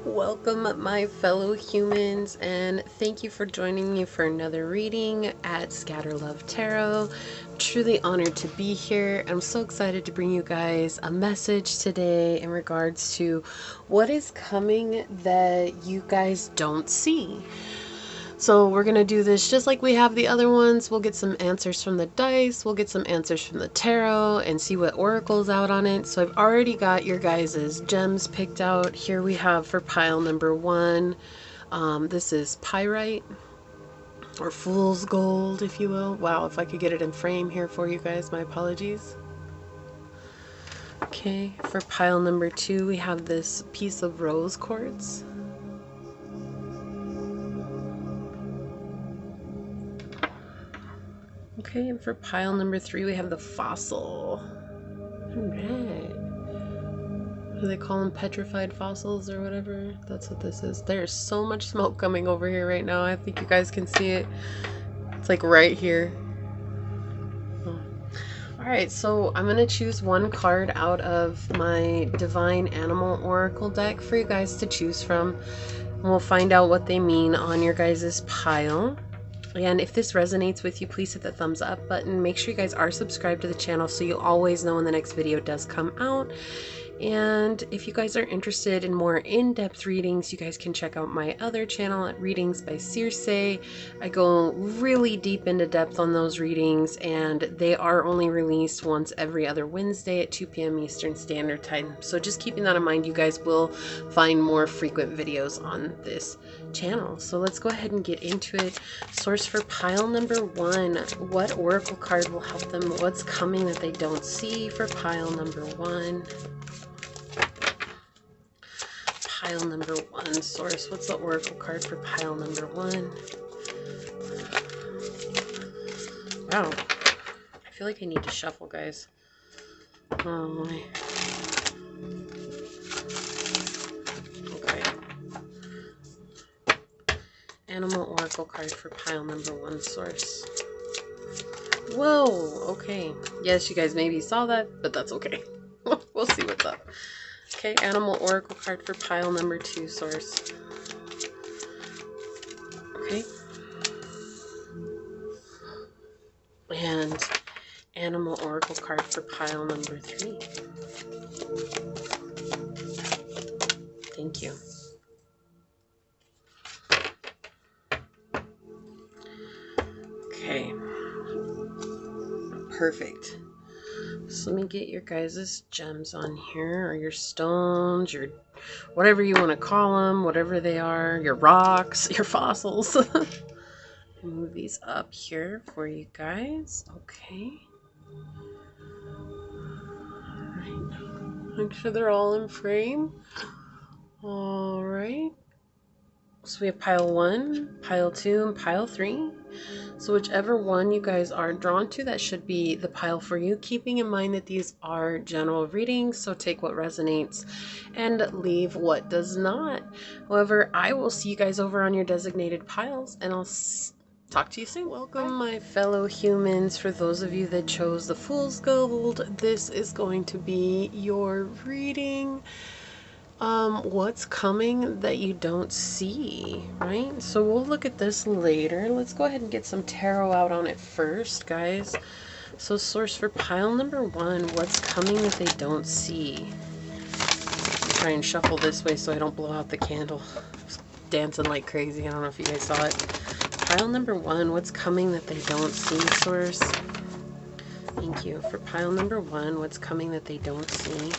Welcome, my fellow humans, and thank you for joining me for another reading at Scatterlovetarot. Truly honored to be here. I'm so excited to bring you guys a message today in regards to what is coming that you guys don't see. So we're going to do this just like we have the other ones. We'll get some answers from the dice. We'll get some answers from the tarot and see what oracle's out on it. So I've already got your guys' gems picked out. Here we have for pile number 1. This is pyrite or fool's gold, if you will. Wow, if I could get it in frame here for you guys, my apologies. Okay, for pile number 2, we have this piece of rose quartz. Okay, and for pile number 3, we have the fossil. Alright. Do they call them petrified fossils or whatever? That's what this is. There's so much smoke coming over here right now. I think you guys can see it. It's like right here. Oh. Alright, so I'm going to choose one card out of my Divine Animal Oracle deck for you guys to choose from. And we'll find out what they mean on your guys' pile. And if this resonates with you, please hit the thumbs up button. Make sure you guys are subscribed to the channel so you always know when the next video does come out. And if you guys are interested in more in-depth readings, you guys can check out my other channel at Readings by Circe. I go really deep into depth on those readings, and they are only released once every other Wednesday at 2 p.m. Eastern Standard Time. So just keeping that in mind, you guys will find more frequent videos on this channel. So let's go ahead and get into it. Source for pile number 1. What oracle card will help them? What's coming that they don't see for pile number 1? Pile number 1, source. What's the oracle card for pile number 1? Wow. I feel like I need to shuffle, guys. Oh my. Okay. Animal oracle card for pile number 1, source. Whoa, okay. Yes, you guys maybe saw that, but that's okay. We'll see what's up. Okay, animal oracle card for pile number 2, source. Okay. And animal oracle card for pile number 3. Thank you. Okay. Perfect. So let me get your guys' gems on here, or your stones, your whatever you want to call them, whatever they are, your rocks, your fossils. Move these up here for you guys. Okay. Alright. Make sure they're all in frame. Alright. So we have pile 1, pile 2, and pile 3. So whichever one you guys are drawn to, that should be the pile for you. Keeping in mind that these are general readings, so take what resonates and leave what does not. However, I will see you guys over on your designated piles, and I'll talk to you soon. Welcome, my fellow humans. For those of you that chose the Fool's Gold, this is going to be your reading. What's coming that you don't see, right? So we'll look at this later. Let's go ahead and get some tarot out on it first, guys. So source for pile number 1, what's coming that they don't see? Try and shuffle this way so I don't blow out the candle. It's dancing like crazy. I don't know if you guys saw it. Pile number 1, what's coming that they don't see, source? Thank you. For pile number 1, what's coming that they don't see?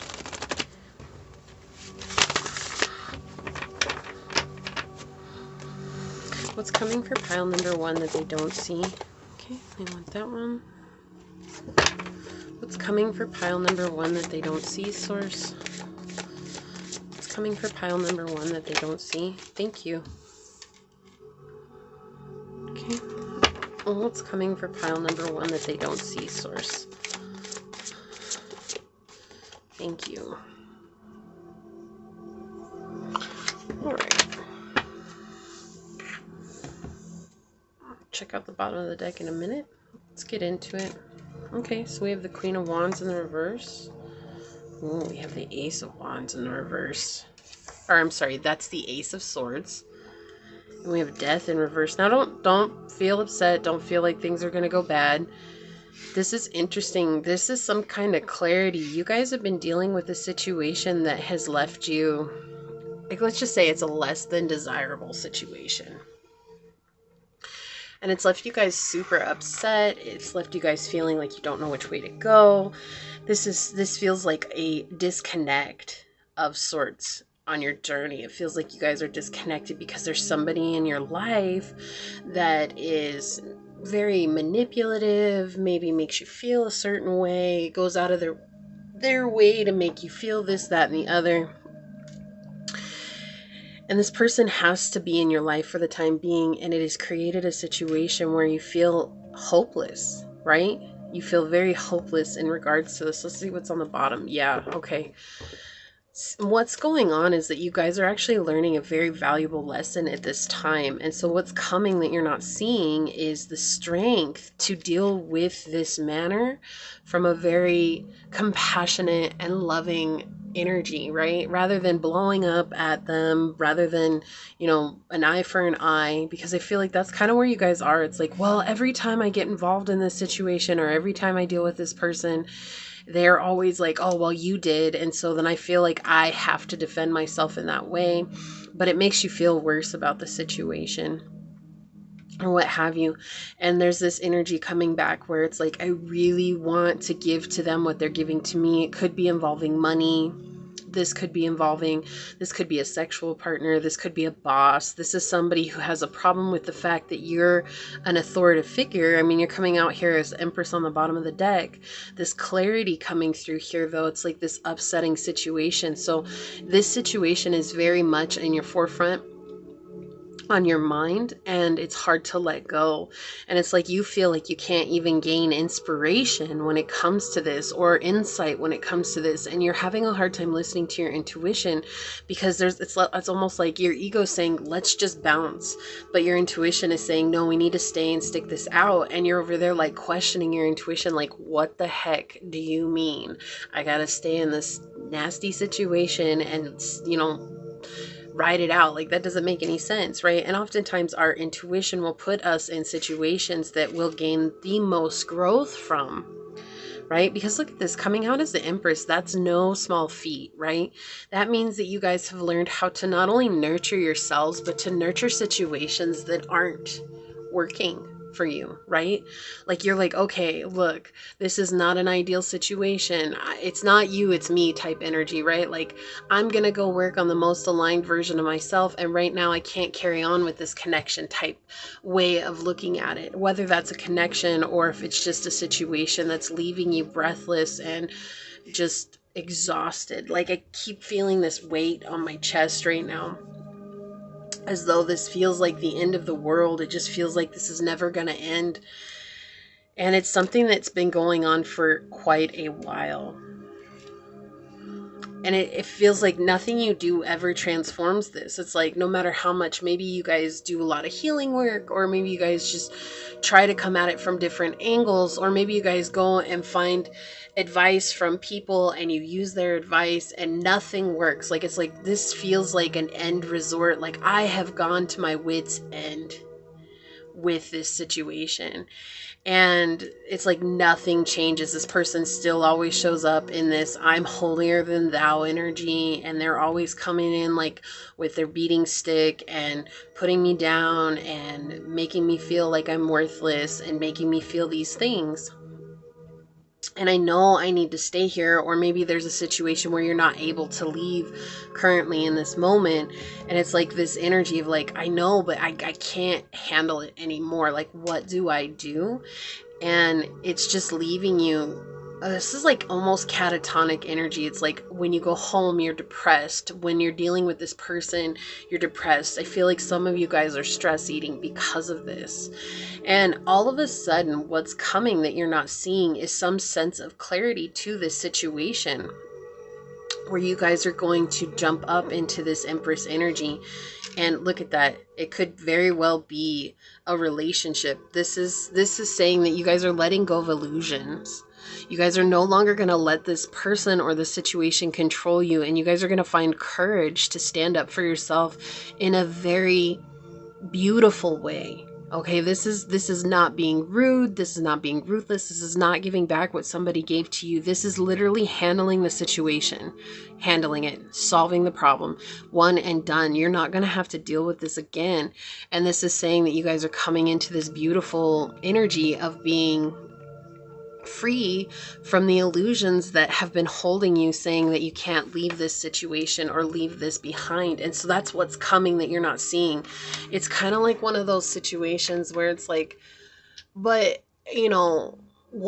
What's coming for pile number 1 that they don't see? Okay, I want that one. What's coming for pile number 1 that they don't see, source? What's coming for pile number 1 that they don't see? Thank you. Okay. Well, what's coming for pile number 1 that they don't see, source? Thank you. Alright. Check out the bottom of the deck in a minute. Let's get into it. Okay, so we have the Queen of Wands in the reverse. Ooh, we have the Ace of Wands in the reverse. or I'm sorry, that's the Ace of Swords. And we have Death in reverse. Now don't feel upset. Don't feel like things are going to go bad. This is interesting. This is some kind of clarity. You guys have been dealing with a situation that has left you, like, let's just say it's a less than desirable situation. And it's left you guys super upset. It's left you guys feeling like you don't know which way to go. This feels like a disconnect of sorts on your journey. It feels like you guys are disconnected because there's somebody in your life that is very manipulative, maybe makes you feel a certain way, goes out of their way to make you feel this, that, and the other. And this person has to be in your life for the time being, and it has created a situation where you feel hopeless, right? You feel very hopeless in regards to this. Let's see what's on the bottom. Yeah, okay. What's going on is that you guys are actually learning a very valuable lesson at this time. And so what's coming that you're not seeing is the strength to deal with this manner from a very compassionate and loving energy, right? Rather than blowing up at them, rather than, you know, an eye for an eye, because I feel like that's kind of where you guys are. It's like, well, every time I get involved in this situation or every time I deal with this person, they're always like, oh, well, you did. And so then I feel like I have to defend myself in that way. But it makes you feel worse about the situation or what have you. And there's this energy coming back where it's like, I really want to give to them what they're giving to me. It could be involving money. This could be a sexual partner. This could be a boss. This is somebody who has a problem with the fact that you're an authoritative figure. I mean, you're coming out here as Empress on the bottom of the deck. This clarity coming through here, though, it's like this upsetting situation. So this situation is very much in your forefront on your mind, and it's hard to let go. And it's like you feel like you can't even gain inspiration when it comes to this, or insight when it comes to this, and you're having a hard time listening to your intuition because it's almost like your ego saying, let's just bounce, but your intuition is saying, no, we need to stay and stick this out. And you're over there like questioning your intuition, like, what the heck do you mean I gotta stay in this nasty situation and, you know, ride it out? Like, that doesn't make any sense, right? And oftentimes our intuition will put us in situations that we'll gain the most growth from, right? Because look at this, coming out as the Empress, that's no small feat, right? That means that you guys have learned how to not only nurture yourselves, but to nurture situations that aren't working for you, right? Like, you're like, okay, look, this is not an ideal situation. It's not you, it's me type energy, right? Like, I'm gonna go work on the most aligned version of myself, and right now I can't carry on with this connection type way of looking at it, whether that's a connection or if it's just a situation that's leaving you breathless and just exhausted. Like, I keep feeling this weight on my chest right now, as though this feels like the end of the world. It just feels like this is never going to end. And it's something that's been going on for quite a while. And it feels like nothing you do ever transforms this. It's like, no matter how much, maybe you guys do a lot of healing work, or maybe you guys just try to come at it from different angles, or maybe you guys go and find advice from people and you use their advice and nothing works. Like, it's like, this feels like an end resort. Like, I have gone to my wit's end with this situation. And it's like nothing changes. This person still always shows up in this I'm holier than thou energy, and they're always coming in like with their beating stick and putting me down and making me feel like I'm worthless and making me feel these things. And I know I need to stay here, or maybe there's a situation where you're not able to leave currently in this moment. And it's like this energy of like, I know, but I can't handle it anymore. Like, what do I do? And it's just leaving you. This is like almost catatonic energy. It's like when you go home, you're depressed. When you're dealing with this person, you're depressed. I feel like some of you guys are stress eating because of this. And all of a sudden, what's coming that you're not seeing is some sense of clarity to this situation, where you guys are going to jump up into this Empress energy. And look at that. It could very well be a relationship. This is saying that you guys are letting go of illusions. You guys are no longer going to let this person or the situation control you, and you guys are going to find courage to stand up for yourself in a very beautiful way. Okay, this is not being rude, this is not being ruthless, this is not giving back what somebody gave to you. This is literally handling the situation, handling it, solving the problem, one and done. You're not going to have to deal with this again. And this is saying that you guys are coming into this beautiful energy of being free from the illusions that have been holding you, saying that you can't leave this situation or leave this behind. And so that's what's coming that you're not seeing. It's kind of like one of those situations where it's like, but you know,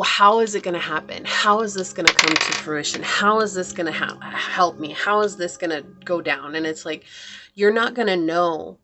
how is it going to happen? How is this going to come to fruition? How is this going to help me? How is this going to go down? And it's like, you're not going to know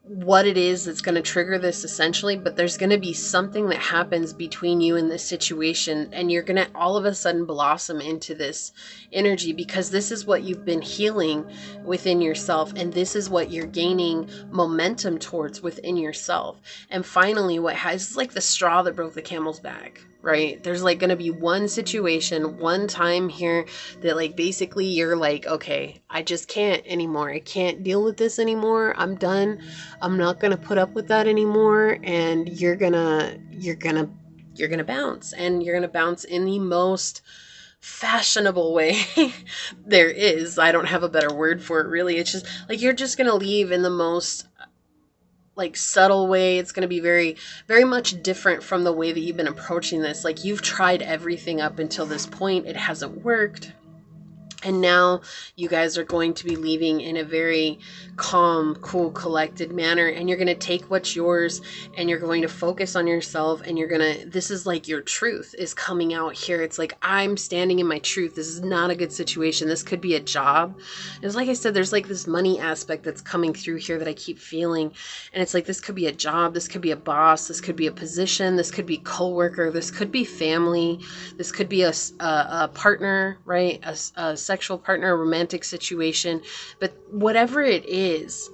what it is that's going to trigger this essentially, but there's going to be something that happens between you and this situation, and you're going to all of a sudden blossom into this energy, because this is what you've been healing within yourself, and this is what you're gaining momentum towards within yourself. And finally, what has like the straw that broke the camel's back, right? There's like going to be one situation, one time here that like basically you're like, okay, I just can't anymore. I can't deal with this anymore. I'm done. I'm not going to put up with that anymore. And you're going to bounce, and you're going to bounce in the most fashionable way there is. I don't have a better word for it, really. It's just like, you're just going to leave in the most like subtle way. It's going to be very, very much different from the way that you've been approaching this. Like, you've tried everything up until this point. It hasn't worked. And now you guys are going to be leaving in a very calm, cool, collected manner. And you're going to take what's yours, and you're going to focus on yourself. And you're going to, this is like your truth is coming out here. It's like, I'm standing in my truth. This is not a good situation. This could be a job. It's like I said, there's like this money aspect that's coming through here that I keep feeling. And it's like, this could be a job. This could be a boss. This could be a position. This could be coworker. This could be family. This could be a partner, right? A sexual partner, a romantic situation. But whatever it is,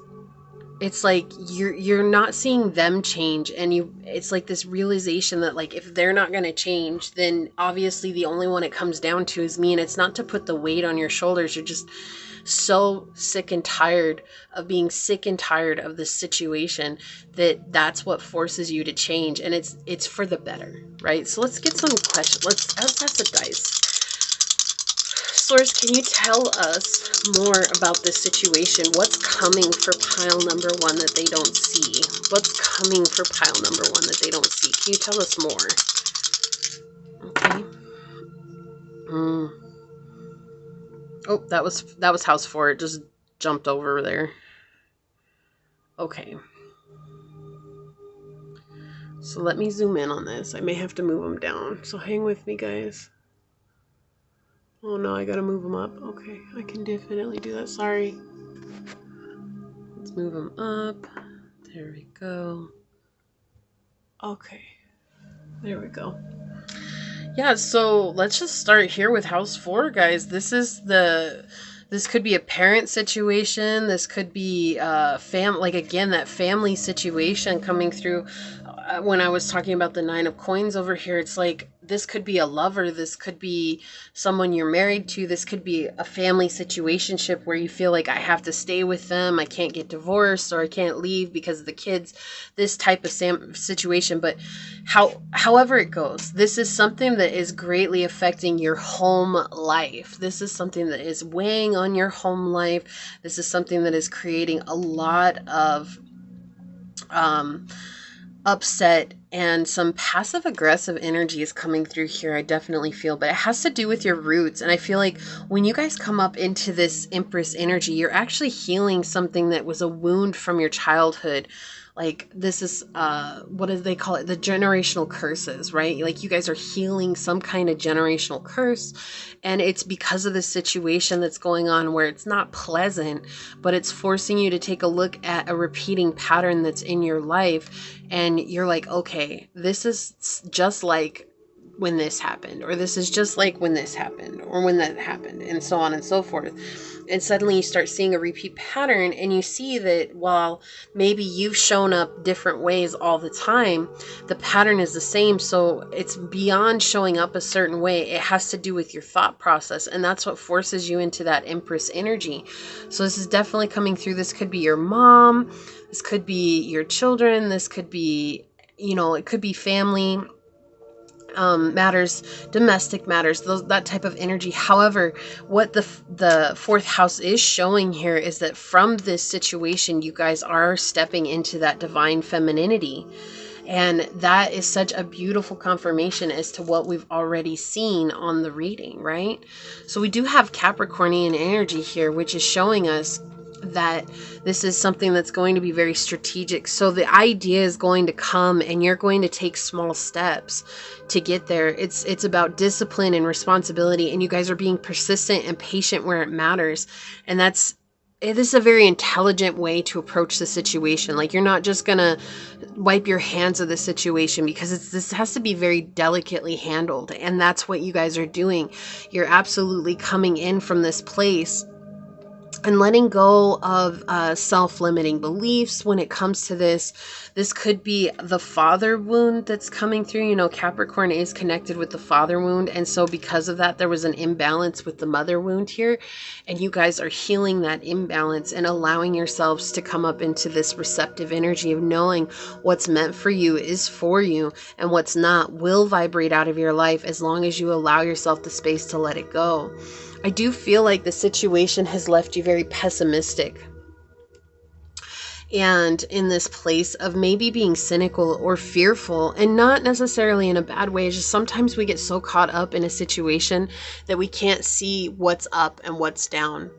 it's like you're not seeing them change, and it's like this realization that like, if they're not going to change, then obviously the only one it comes down to is me. And it's not to put the weight on your shoulders. You're just so sick and tired of being sick and tired of this situation that's what forces you to change. And it's for the better, right? So let's get some questions. Let's ask the dice. Source, can you tell us more about this situation? What's coming for pile number one that they don't see? What's coming for pile number one that they don't see? Can you tell us more? Okay. Oh, that was house 4. It just jumped over there. Okay. So let me zoom in on this. I may have to move them down. So hang with me, guys. Oh no, I gotta move them up. Okay, I can definitely do that. Sorry. Let's move them up. There we go. Okay, there we go. Yeah, so let's just start here with house 4, guys. This could be a parent situation. This could be like again, that family situation coming through. When I was talking about the 9 of coins over here, it's like, this could be a lover. This could be someone you're married to. This could be a family situationship where you feel like, I have to stay with them. I can't get divorced, or I can't leave because of the kids. This type of situation. But however it goes, this is something that is greatly affecting your home life. This is something that is weighing on your home life. This is something that is creating a lot of upset, and some passive aggressive energy is coming through here. I definitely feel, but it has to do with your roots. And I feel like when you guys come up into this Empress energy, you're actually healing something that was a wound from your childhood. Like, this is, what do they call it? The generational curses, right? Like, you guys are healing some kind of generational curse. And it's because of the situation that's going on where it's not pleasant, but it's forcing you to take a look at a repeating pattern that's in your life. And you're like, okay, this is just like when this happened, or this is just like when this happened, or when that happened, and so on and so forth. And suddenly you start seeing a repeat pattern, and you see that while maybe you've shown up different ways all the time, the pattern is the same. So it's beyond showing up a certain way. It has to do with your thought process, and that's what forces you into that Empress energy. So this is definitely coming through. This could be your mom, this could be your children, this could be, it could be family matters, domestic matters, that type of energy. However, what the fourth house is showing here is that from this situation, you guys are stepping into that divine femininity. And that is such a beautiful confirmation as to what we've already seen on the reading, right? So we do have Capricornian energy here, which is showing us that this is something that's going to be very strategic. So the idea is going to come, and you're going to take small steps to get there. It's about discipline and responsibility, and you guys are being persistent and patient where it matters. And this is a very intelligent way to approach the situation. Like, you're not just gonna wipe your hands of the situation, because this has to be very delicately handled, and that's what you guys are doing. You're absolutely coming in from this place and letting go of self-limiting beliefs when it comes to this. This could be the father wound that's coming through. Capricorn is connected with the father wound. And so because of that, there was an imbalance with the mother wound here. And you guys are healing that imbalance and allowing yourselves to come up into this receptive energy of knowing what's meant for you is for you, and what's not will vibrate out of your life as long as you allow yourself the space to let it go. I do feel like the situation has left you very pessimistic and in this place of maybe being cynical or fearful, and not necessarily in a bad way. It's just sometimes we get so caught up in a situation that we can't see what's up and what's down,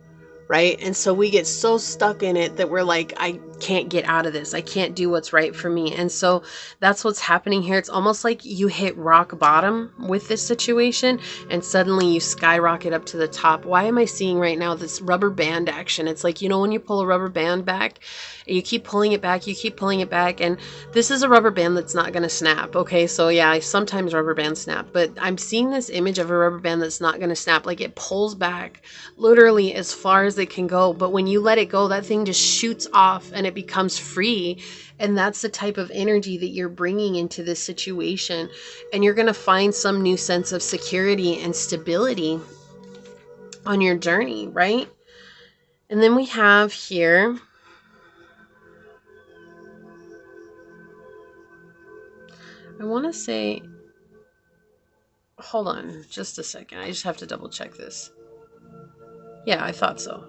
right? And so we get so stuck in it that we're like, I can't get out of this. I can't do what's right for me. And so that's what's happening here. It's almost like you hit rock bottom with this situation, and suddenly you skyrocket up to the top. Why am I seeing right now this rubber band action? It's like, when you pull a rubber band back, you keep pulling it back, you keep pulling it back, and this is a rubber band that's not going to snap. Okay, so yeah, sometimes rubber bands snap, but I'm seeing this image of a rubber band that's not going to snap. Like, it pulls back literally as far as it can go, but when you let it go, that thing just shoots off and it becomes free. And that's the type of energy that you're bringing into this situation, and you're going to find some new sense of security and stability on your journey, right? And then we have here, I want to say, hold on just a second. I just have to double check this. Yeah, I thought so.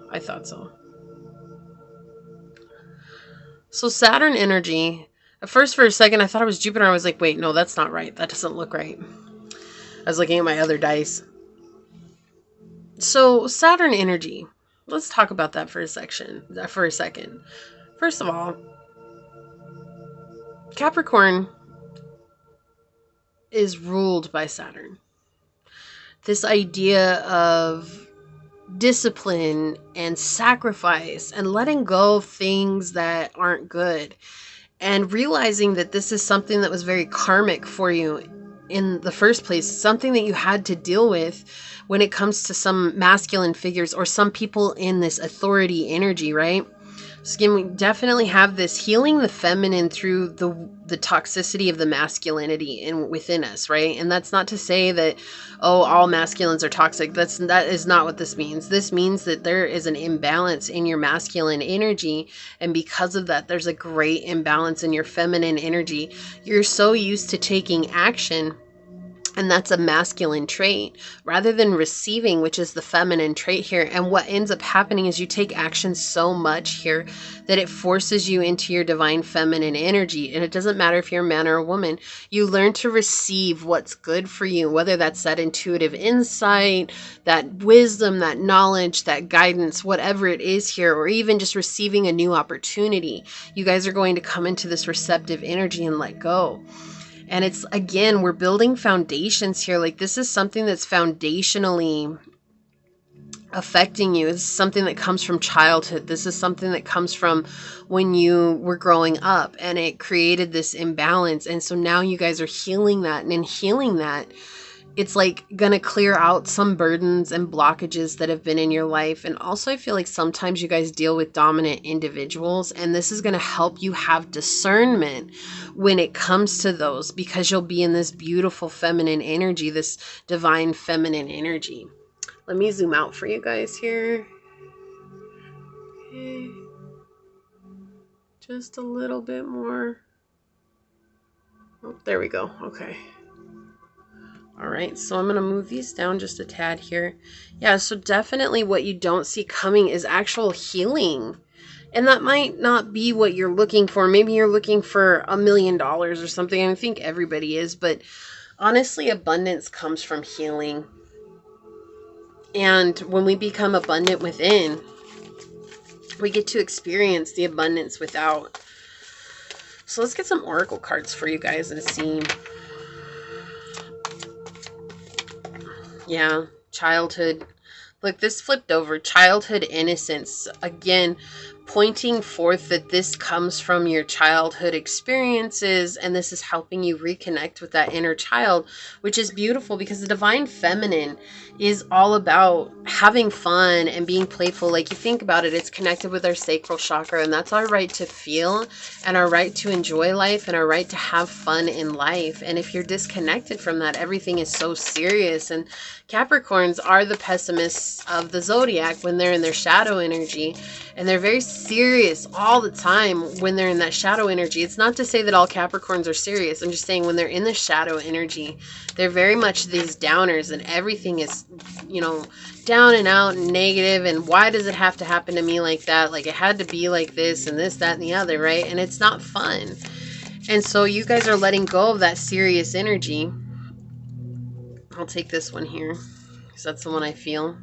So Saturn energy, at first for a second, I thought it was Jupiter. I was like, wait, no, that's not right. That doesn't look right. I was looking at my other dice. So Saturn energy, let's talk about that for a second. First of all, Capricorn is ruled by Saturn. This idea of discipline and sacrifice and letting go of things that aren't good, and realizing that this is something that was very karmic for you in the first place, something that you had to deal with when it comes to some masculine figures or some people in this authority energy, right? So again, we definitely have this healing the feminine through the toxicity of the masculinity within us, right? And that's not to say that, all masculines are toxic. That is not what this means. This means that there is an imbalance in your masculine energy, and because of that, there's a great imbalance in your feminine energy. You're so used to taking action, and that's a masculine trait, rather than receiving, which is the feminine trait here. And what ends up happening is you take action so much here that it forces you into your divine feminine energy. And it doesn't matter if you're a man or a woman. You learn to receive what's good for you, whether that's that intuitive insight, that wisdom, that knowledge, that guidance, whatever it is here, or even just receiving a new opportunity. You guys are going to come into this receptive energy and let go. And it's, again, we're building foundations here. Like, this is something that's foundationally affecting you. This is something that comes from childhood. This is something that comes from when you were growing up, and it created this imbalance. And so now you guys are healing that, and in healing that, it's like gonna clear out some burdens and blockages that have been in your life. And also I feel like sometimes you guys deal with dominant individuals, and this is gonna help you have discernment when it comes to those, because you'll be in this beautiful feminine energy, this divine feminine energy. Let me zoom out for you guys here. Okay. Just a little bit more. Oh, there we go. Okay. All right, so I'm going to move these down just a tad here. Yeah, so definitely what you don't see coming is actual healing. And that might not be what you're looking for. Maybe you're looking for $1 million or something. I think everybody is, but honestly, abundance comes from healing. And when we become abundant within, we get to experience the abundance without. So let's get some oracle cards for you guys to see. Yeah, childhood. Look, this flipped over. Childhood innocence. Again, pointing forth that this comes from your childhood experiences, and this is helping you reconnect with that inner child, which is beautiful, because the divine feminine is all about having fun and being playful. Like, you think about it, it's connected with our sacral chakra, and that's our right to feel and our right to enjoy life and our right to have fun in life. And if you're disconnected from that, everything is so serious. And Capricorns are the pessimists of the zodiac when they're in their shadow energy, and they're very serious all the time when they're in that shadow energy. It's not to say that all Capricorns are serious. I'm just saying when they're in the shadow energy, they're very much these downers, and everything is, you know, down and out and negative, and why does it have to happen to me like that? Like, it had to be like this and this, that, and the other, right? And it's not fun. And so you guys are letting go of that serious energy. I'll take this one here, because that's the one I feel.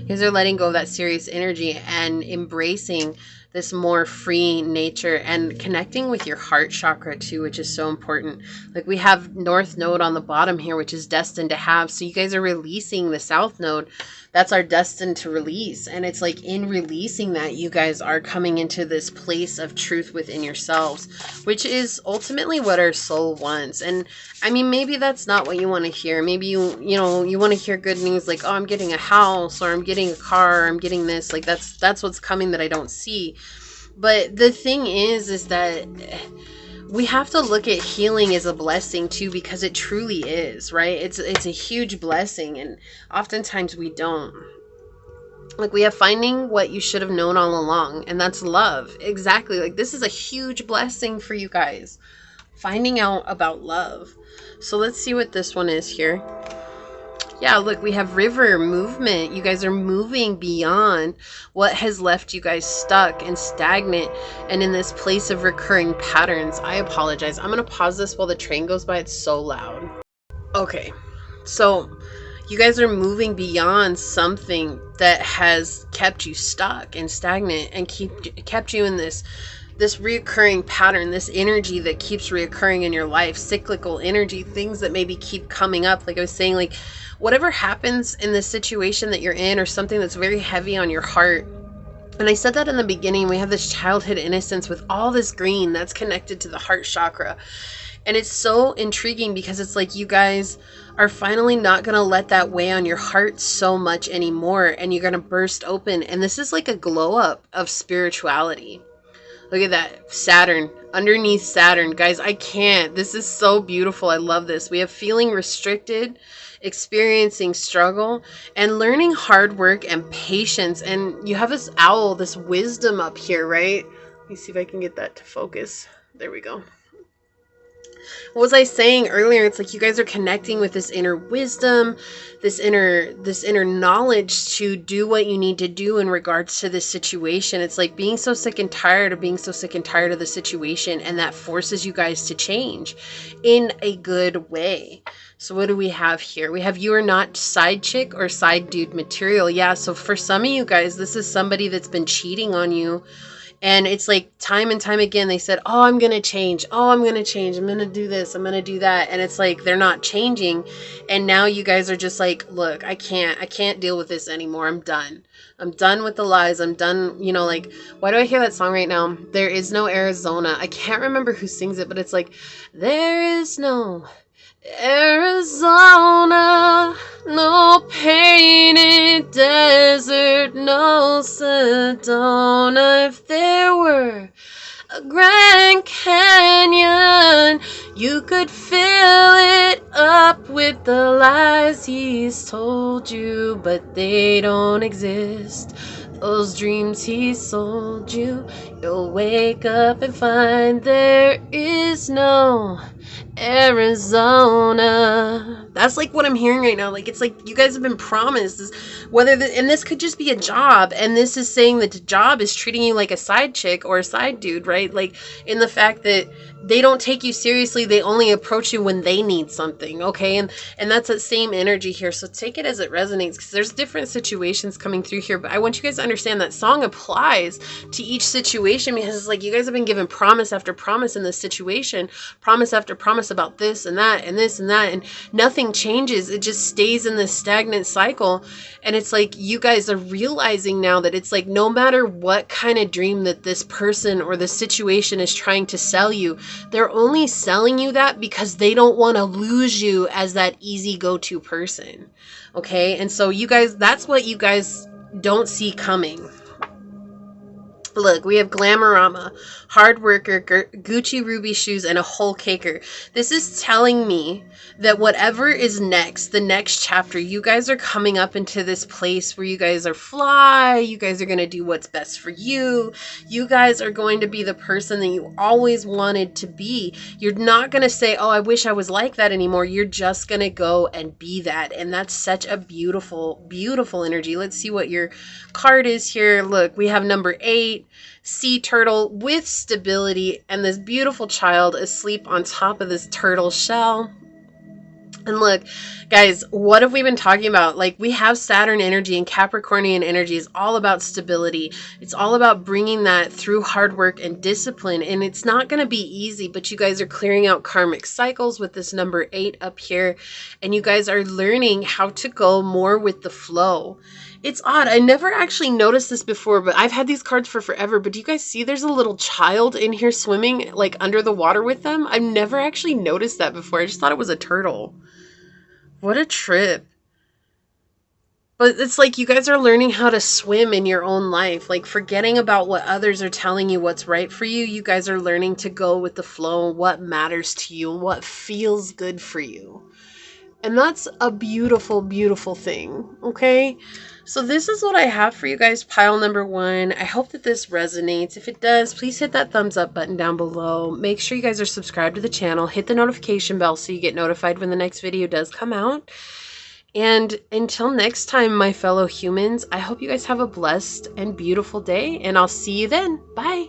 You guys are letting go of that serious energy and embracing this more free nature and connecting with your heart chakra too, which is so important. Like, we have North Node on the bottom here, which is destined to have. So you guys are releasing the South Node. That's our destined to release. And it's like, in releasing that, you guys are coming into this place of truth within yourselves, which is ultimately what our soul wants. And I mean, maybe that's not what you want to hear. Maybe you want to hear good news, like, oh, I'm getting a house, or I'm getting a car, or I'm getting this. Like, that's what's coming that I don't see. But the thing is that we have to look at healing as a blessing too, because it truly is, right? It's a huge blessing, and oftentimes we don't. Like, we have finding what you should have known all along, and that's love. Exactly. Like, this is a huge blessing for you guys, finding out about love. So let's see what this one is here. Yeah, look, we have river movement. You guys are moving beyond what has left you guys stuck and stagnant and in this place of recurring patterns. I apologize. I'm going to pause this while the train goes by. It's so loud. Okay, so you guys are moving beyond something that has kept you stuck and stagnant and kept you in this reoccurring pattern, this energy that keeps reoccurring in your life, cyclical energy, things that maybe keep coming up. Like I was saying, like, whatever happens in the situation that you're in, or something that's very heavy on your heart. And I said that in the beginning, we have this childhood innocence with all this green that's connected to the heart chakra. And it's so intriguing, because it's like you guys are finally not going to let that weigh on your heart so much anymore, and you're going to burst open. And this is like a glow up of spirituality. Look at that. Saturn. Underneath Saturn. Guys, I can't. This is so beautiful. I love this. We have feeling restricted, experiencing struggle, and learning hard work and patience. And you have this owl, this wisdom up here, right? Let me see if I can get that to focus. There we go. What was I saying earlier? It's like you guys are connecting with this inner wisdom, this inner knowledge to do what you need to do in regards to this situation. It's like being so sick and tired of being so sick and tired of the situation, and that forces you guys to change in a good way. So what do we have here? We have you are not side chick or side dude material. Yeah, so for some of you guys, this is somebody that's been cheating on you And it's like time and time again, they said, oh, I'm going to change. Oh, I'm going to change. I'm going to do this. I'm going to do that. And it's like, they're not changing. And now you guys are just like, look, I can't deal with this anymore. I'm done. I'm done with the lies. I'm done. You know, like, why do I hear that song right now? There is no Arizona. I can't remember who sings it, but it's like, there is no Arizona, no painted desert, no Sedona. If there were a Grand Canyon, you could fill it up with the lies he's told you, but they don't exist. Those dreams he sold you, you'll wake up and find there is no Arizona. That's like what I'm hearing right now. Like, it's like you guys have been promised this, and this could just be a job, and this is saying that the job is treating you like a side chick or a side dude, right? Like, in the fact that they don't take you seriously, they only approach you when they need something, okay? And that's that same energy here. So take it as it resonates, because there's different situations coming through here, but I want you guys to understand that song applies to each situation, because it's like you guys have been given promise after promise in this situation, promise after promise about this and that and this and that, and nothing changes. It just stays in this stagnant cycle. And it's like you guys are realizing now that it's like no matter what kind of dream that this person or the situation is trying to sell you, they're only selling you that because they don't want to lose you as that easy go-to person. Okay? And so you guys, that's what you guys don't see coming. Look, we have Glamorama, hard worker, Gucci ruby shoes, and a whole caker. This is telling me that whatever is next, the next chapter, you guys are coming up into this place where you guys are fly. You guys are going to do what's best for you. You guys are going to be the person that you always wanted to be. You're not going to say, oh, I wish I was like that anymore. You're just going to go and be that. And that's such a beautiful, beautiful energy. Let's see what your card is here. Look, we have number 8. Sea turtle with stability, and this beautiful child asleep on top of this turtle shell. And look, guys, what have we been talking about? Like, we have Saturn energy, and Capricornian energy is all about stability. It's all about bringing that through hard work and discipline. And it's not going to be easy, but you guys are clearing out karmic cycles with this number 8 up here. And you guys are learning how to go more with the flow. It's odd. I never actually noticed this before, but I've had these cards for forever. But do you guys see there's a little child in here swimming like under the water with them? I've never actually noticed that before. I just thought it was a turtle. What a trip. But it's like you guys are learning how to swim in your own life, like forgetting about what others are telling you what's right for you. You guys are learning to go with the flow, what matters to you, and what feels good for you. And that's a beautiful, beautiful thing, okay? So this is what I have for you guys, pile number 1. I hope that this resonates. If it does, please hit that thumbs up button down below. Make sure you guys are subscribed to the channel. Hit the notification bell so you get notified when the next video does come out. And until next time, my fellow humans, I hope you guys have a blessed and beautiful day, and I'll see you then. Bye.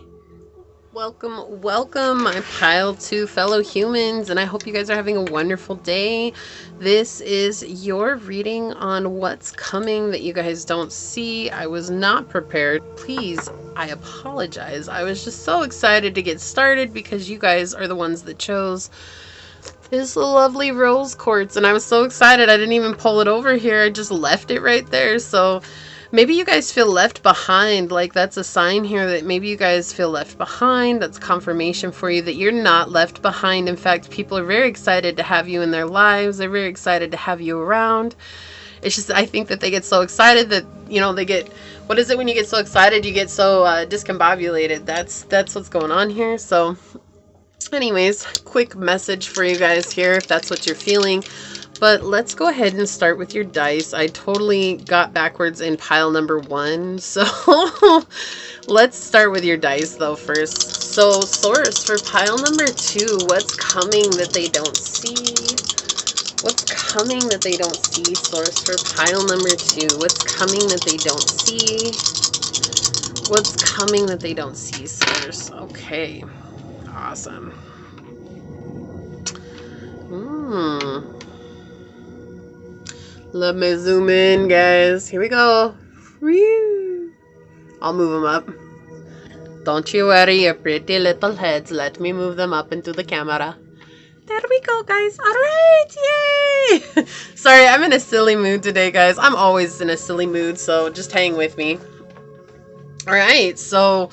Welcome, welcome, my pile 2 fellow humans, and I hope you guys are having a wonderful day. This is your reading on what's coming that you guys don't see. I was not prepared. Please, I apologize. I was just so excited to get started because you guys are the ones that chose this lovely rose quartz, and I was so excited I didn't even pull it over here. I just left it right there. So maybe you guys feel left behind. Like, that's a sign here that maybe you guys feel left behind. That's confirmation for you that you're not left behind. In fact, people are very excited to have you in their lives. They're very excited to have you around. It's just, I think that they get so excited that, you know, they get, what is it when you get so excited? You get so discombobulated. That's what's going on here. So anyways, quick message for you guys here if that's what you're feeling. But let's go ahead and start with your dice. I totally got backwards in pile number 1. So let's start with your dice though first. So source for pile number 2, what's coming that they don't see? What's coming that they don't see? Source for pile number 2, what's coming that they don't see? What's coming that they don't see, source? Okay, awesome. Let me zoom in, guys. Here we go. I'll move them up. Don't you worry your pretty little heads. Let me move them up into the camera. There we go, guys. All right, yay! Sorry, I'm in a silly mood today, guys. I'm always in a silly mood, so just hang with me. All right, so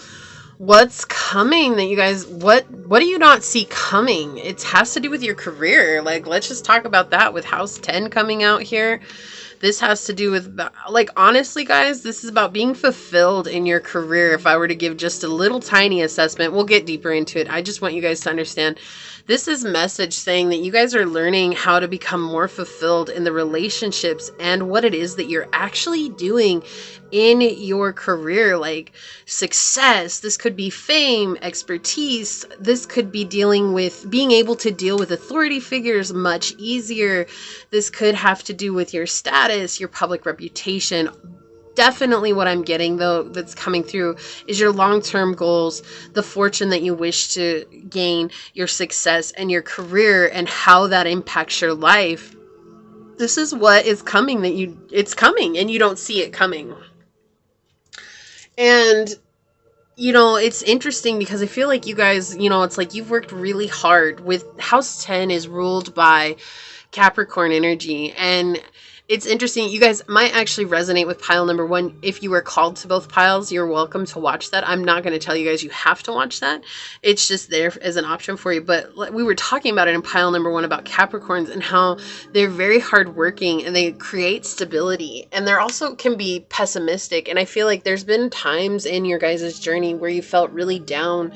what's coming that you guys, what do you not see coming? It has to do with your career. Like, let's just talk about that with house 10 coming out here. This has to do with, like, honestly, guys, this is about being fulfilled in your career. If I were to give just a little tiny assessment, we'll get deeper into it. I just want you guys to understand this is message saying that you guys are learning how to become more fulfilled in the relationships and what it is that you're actually doing in your career, like success. This could be fame, expertise. This could be dealing with being able to deal with authority figures much easier. This could have to do with your status, your public reputation. Definitely what I'm getting, though, that's coming through is your long-term goals, the fortune that you wish to gain, your success and your career and how that impacts your life. This is what is coming, it's coming and you don't see it coming. And, you know, it's interesting because I feel like you guys, you know, it's like you've worked really hard. With house 10 is ruled by Capricorn energy, and it's interesting. You guys might actually resonate with pile number 1. If you were called to both piles, you're welcome to watch that. I'm not going to tell you guys you have to watch that. It's just there as an option for you. But we were talking about it in pile number 1 about Capricorns and how they're very hardworking and they create stability. And they're also can be pessimistic. And I feel like there's been times in your guys' journey where you felt really down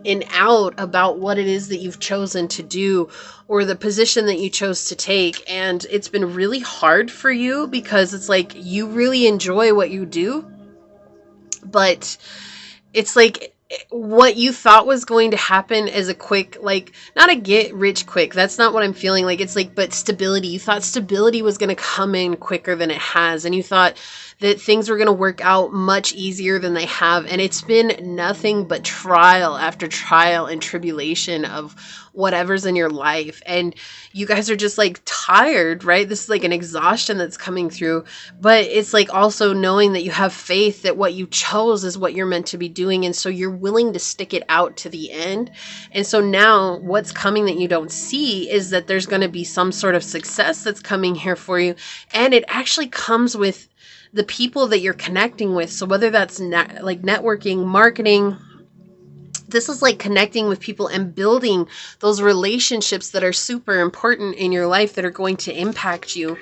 and out about what it is that you've chosen to do or the position that you chose to take. And it's been really hard for you because it's like you really enjoy what you do, but it's like what you thought was going to happen as a quick, like, not a get rich quick. That's not what I'm feeling like. It's like, but stability. You thought stability was going to come in quicker than it has. And you thought that things were going to work out much easier than they have. And it's been nothing but trial after trial and tribulation of whatever's in your life. And you guys are just like tired, right? This is like an exhaustion that's coming through, but it's like also knowing that you have faith that what you chose is what you're meant to be doing. And so you're willing to stick it out to the end. And so now what's coming that you don't see is that there's going to be some sort of success that's coming here for you. And it actually comes with the people that you're connecting with. So whether that's like networking, marketing, this is like connecting with people and building those relationships that are super important in your life that are going to impact you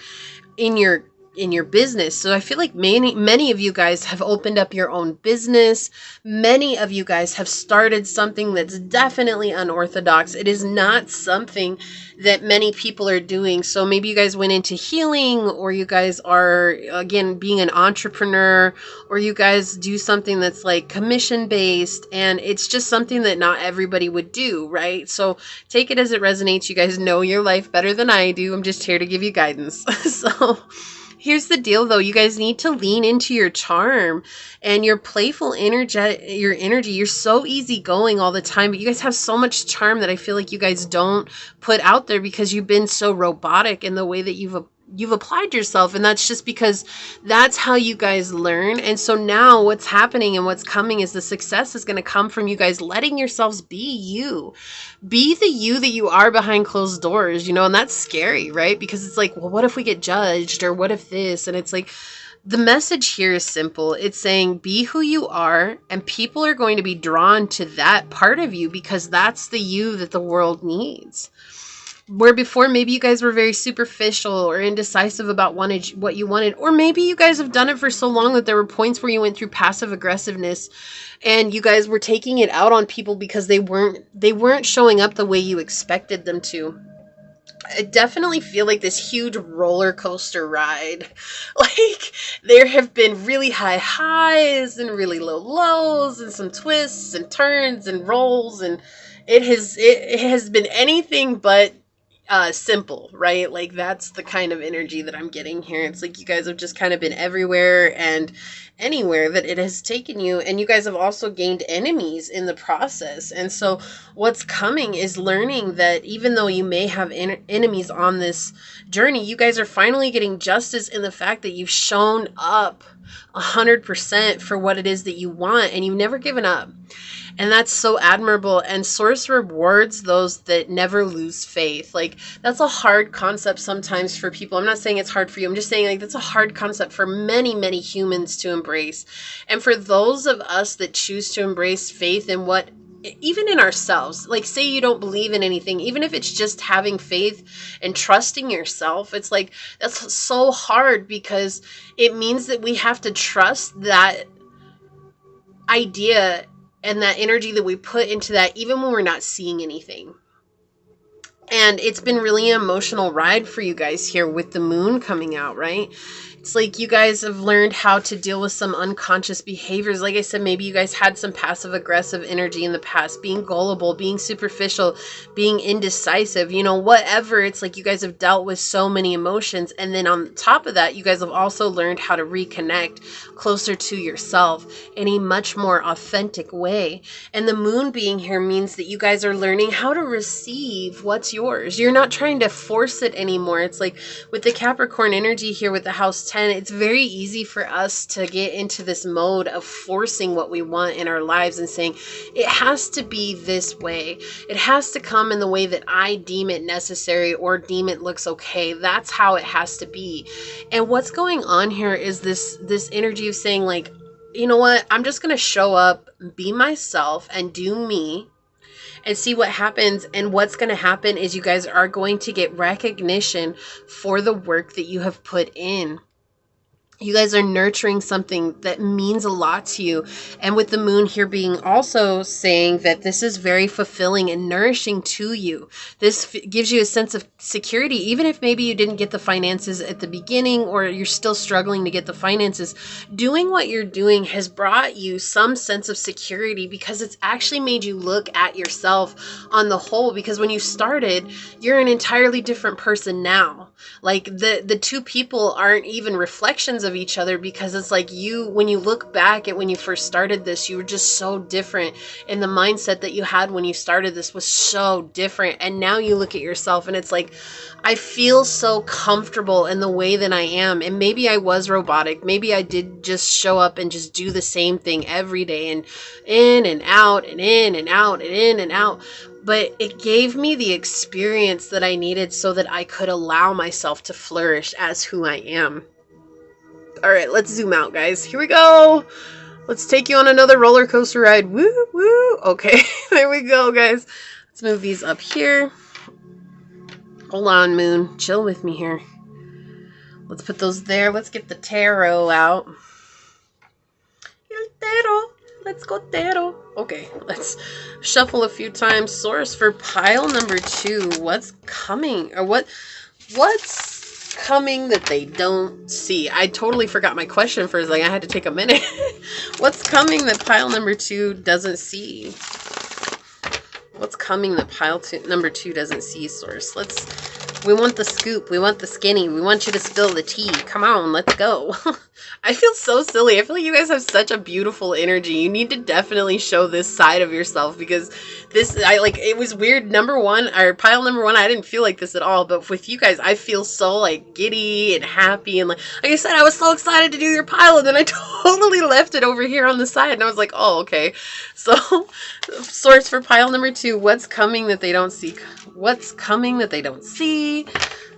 in your business. So I feel like many of you guys have opened up your own business. Many of you guys have started something that's definitely unorthodox. It is not something that many people are doing. So maybe you guys went into healing, or you guys are, again, being an entrepreneur, or you guys do something that's like commission based, and it's just something that not everybody would do, right? So take it as it resonates. You guys know your life better than I do. I'm just here to give you guidance. So here's the deal, though. You guys need to lean into your charm and your playful energy. You're so easygoing all the time, but you guys have so much charm that I feel like you guys don't put out there because you've been so robotic in the way that you've applied yourself. And that's just because that's how you guys learn. And so now what's happening and what's coming is the success is going to come from you guys letting yourselves be you. Be the you that you are behind closed doors, you know, and that's scary, right? Because it's like, well, what if we get judged, or what if this? And it's like, the message here is simple. It's saying be who you are, and people are going to be drawn to that part of you because that's the you that the world needs. Where before maybe you guys were very superficial or indecisive about what you wanted, or maybe you guys have done it for so long that there were points where you went through passive aggressiveness and you guys were taking it out on people because they weren't showing up the way you expected them to. I definitely feel like this huge roller coaster ride. Like, there have been really high highs and really low lows and some twists and turns and rolls, and it has been anything but simple, right? Like, that's the kind of energy that I'm getting here. It's like you guys have just kind of been everywhere and anywhere that it has taken you, and you guys have also gained enemies in the process. And so what's coming is learning that even though you may have enemies on this journey, you guys are finally getting justice in the fact that you've shown up 100% for what it is that you want, and you've never given up. And that's so admirable. And Source rewards those that never lose faith. Like, that's a hard concept sometimes for people. I'm not saying it's hard for you. I'm just saying, like, that's a hard concept for many, many humans to embrace. And for those of us that choose to embrace faith in what, even in ourselves, like, say you don't believe in anything, even if it's just having faith and trusting yourself, it's like, that's so hard, because it means that we have to trust that idea and that energy that we put into that, even when we're not seeing anything. And it's been really an emotional ride for you guys here with the moon coming out, right? It's like you guys have learned how to deal with some unconscious behaviors. Like I said, maybe you guys had some passive aggressive energy in the past, being gullible, being superficial, being indecisive, you know, whatever. It's like you guys have dealt with so many emotions. And then on top of that, you guys have also learned how to reconnect closer to yourself in a much more authentic way. And the moon being here means that you guys are learning how to receive what's yours. You're not trying to force it anymore. It's like with the Capricorn energy here with the house 10, it's very easy for us to get into this mode of forcing what we want in our lives and saying, it has to be this way. It has to come in the way that I deem it necessary or deem it looks okay. That's how it has to be. And what's going on here is this energy of saying, like, you know what? I'm just going to show up, be myself, and do me, and see what happens. And what's going to happen is you guys are going to get recognition for the work that you have put in. You guys are nurturing something that means a lot to you. And with the moon here being also saying that this is very fulfilling and nourishing to you. This gives you a sense of security, even if maybe you didn't get the finances at the beginning or you're still struggling to get the finances. Doing what you're doing has brought you some sense of security, because it's actually made you look at yourself on the whole. Because when you started, you're an entirely different person now. Like the two people aren't even reflections of each other, because it's like when you look back at when you first started this, you were just so different, and the mindset that you had when you started this was so different. And now you look at yourself and it's like, I feel so comfortable in the way that I am. And maybe I was robotic. Maybe I did just show up and just do the same thing every day, and in and out and in and out and in and out. But it gave me the experience that I needed so that I could allow myself to flourish as who I am. All right, let's zoom out, guys. Here we go. Let's take you on another roller coaster ride. Woo, woo. Okay, there we go, guys. Let's move these up here. Hold on, moon. Chill with me here. Let's put those there. Let's get the tarot out. El tarot. Let's go tarot. Okay, let's shuffle a few times. Source for pile number 2. What's coming? Or what's coming that they don't see? I totally forgot my question for a second. I had to take a minute. What's coming that pile number 2 doesn't see? What's coming that pile number 2 doesn't see, Source? We want the scoop. We want the skinny. We want you to spill the tea. Come on, let's go. I feel so silly. I feel like you guys have such a beautiful energy. You need to definitely show this side of yourself, because it was weird. Pile number 1, I didn't feel like this at all. But with you guys, I feel so like giddy and happy. And like I said, I was so excited to do your pile. And then I totally left it over here on the side. And I was like, oh, okay. So source for pile number 2, what's coming that they don't see? What's coming that they don't see?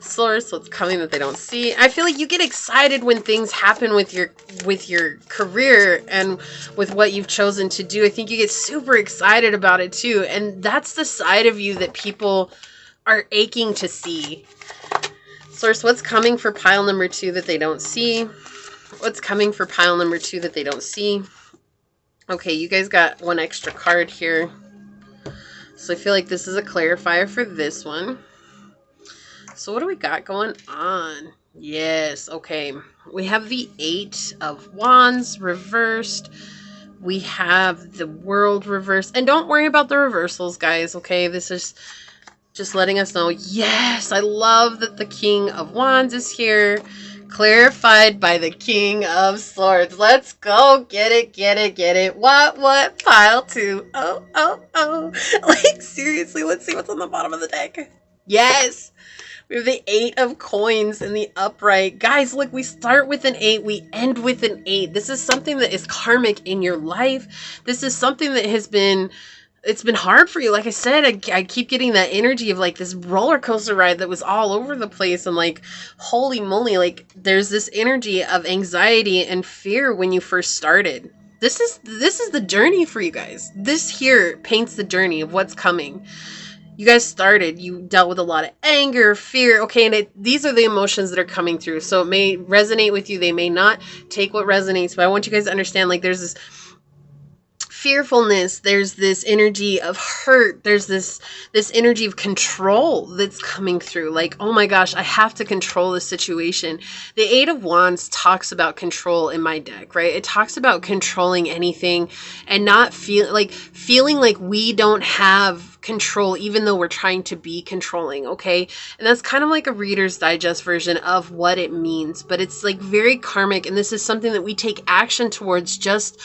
Source, what's coming that they don't see? I feel like you get excited when things happen with your career and with what you've chosen to do. I think you get super excited about it too. And that's the side of you that people are aching to see. Source, what's coming for pile number 2 that they don't see? What's coming for pile number 2 that they don't see? Okay, you guys got one extra card here. So I feel like this is a clarifier for this one. So what do we got going on? Yes, okay. We have the 8 of Wands reversed. We have the World reversed. And don't worry about the reversals, guys, okay? This is just letting us know. Yes, I love that the King of Wands is here. Clarified by the King of Swords. Let's go. Get it, get it, get it. What? Pile 2. Oh. Like, seriously, let's see what's on the bottom of the deck. Yes. We have the 8 of coins in the upright. Guys, look, we start with an 8, we end with an 8. This is something that is karmic in your life. This is something that has been, it's been hard for you. Like I said, I keep getting that energy of like this roller coaster ride that was all over the place. And like, holy moly, like there's this energy of anxiety and fear when you first started. This is the journey for you guys. This here paints the journey of what's coming. You guys started, you dealt with a lot of anger, fear, okay, and these are the emotions that are coming through. So it may resonate with you, they may not. Take what resonates, but I want you guys to understand, like, there's this fearfulness, there's this energy of hurt, there's this energy of control that's coming through. Like, oh my gosh, I have to control the situation. The 8 of Wands talks about control in my deck, right? It talks about controlling anything and not feeling like we don't have control even though we're trying to be controlling, okay? And that's kind of like a Reader's Digest version of what it means, but it's like very karmic, and this is something that we take action towards just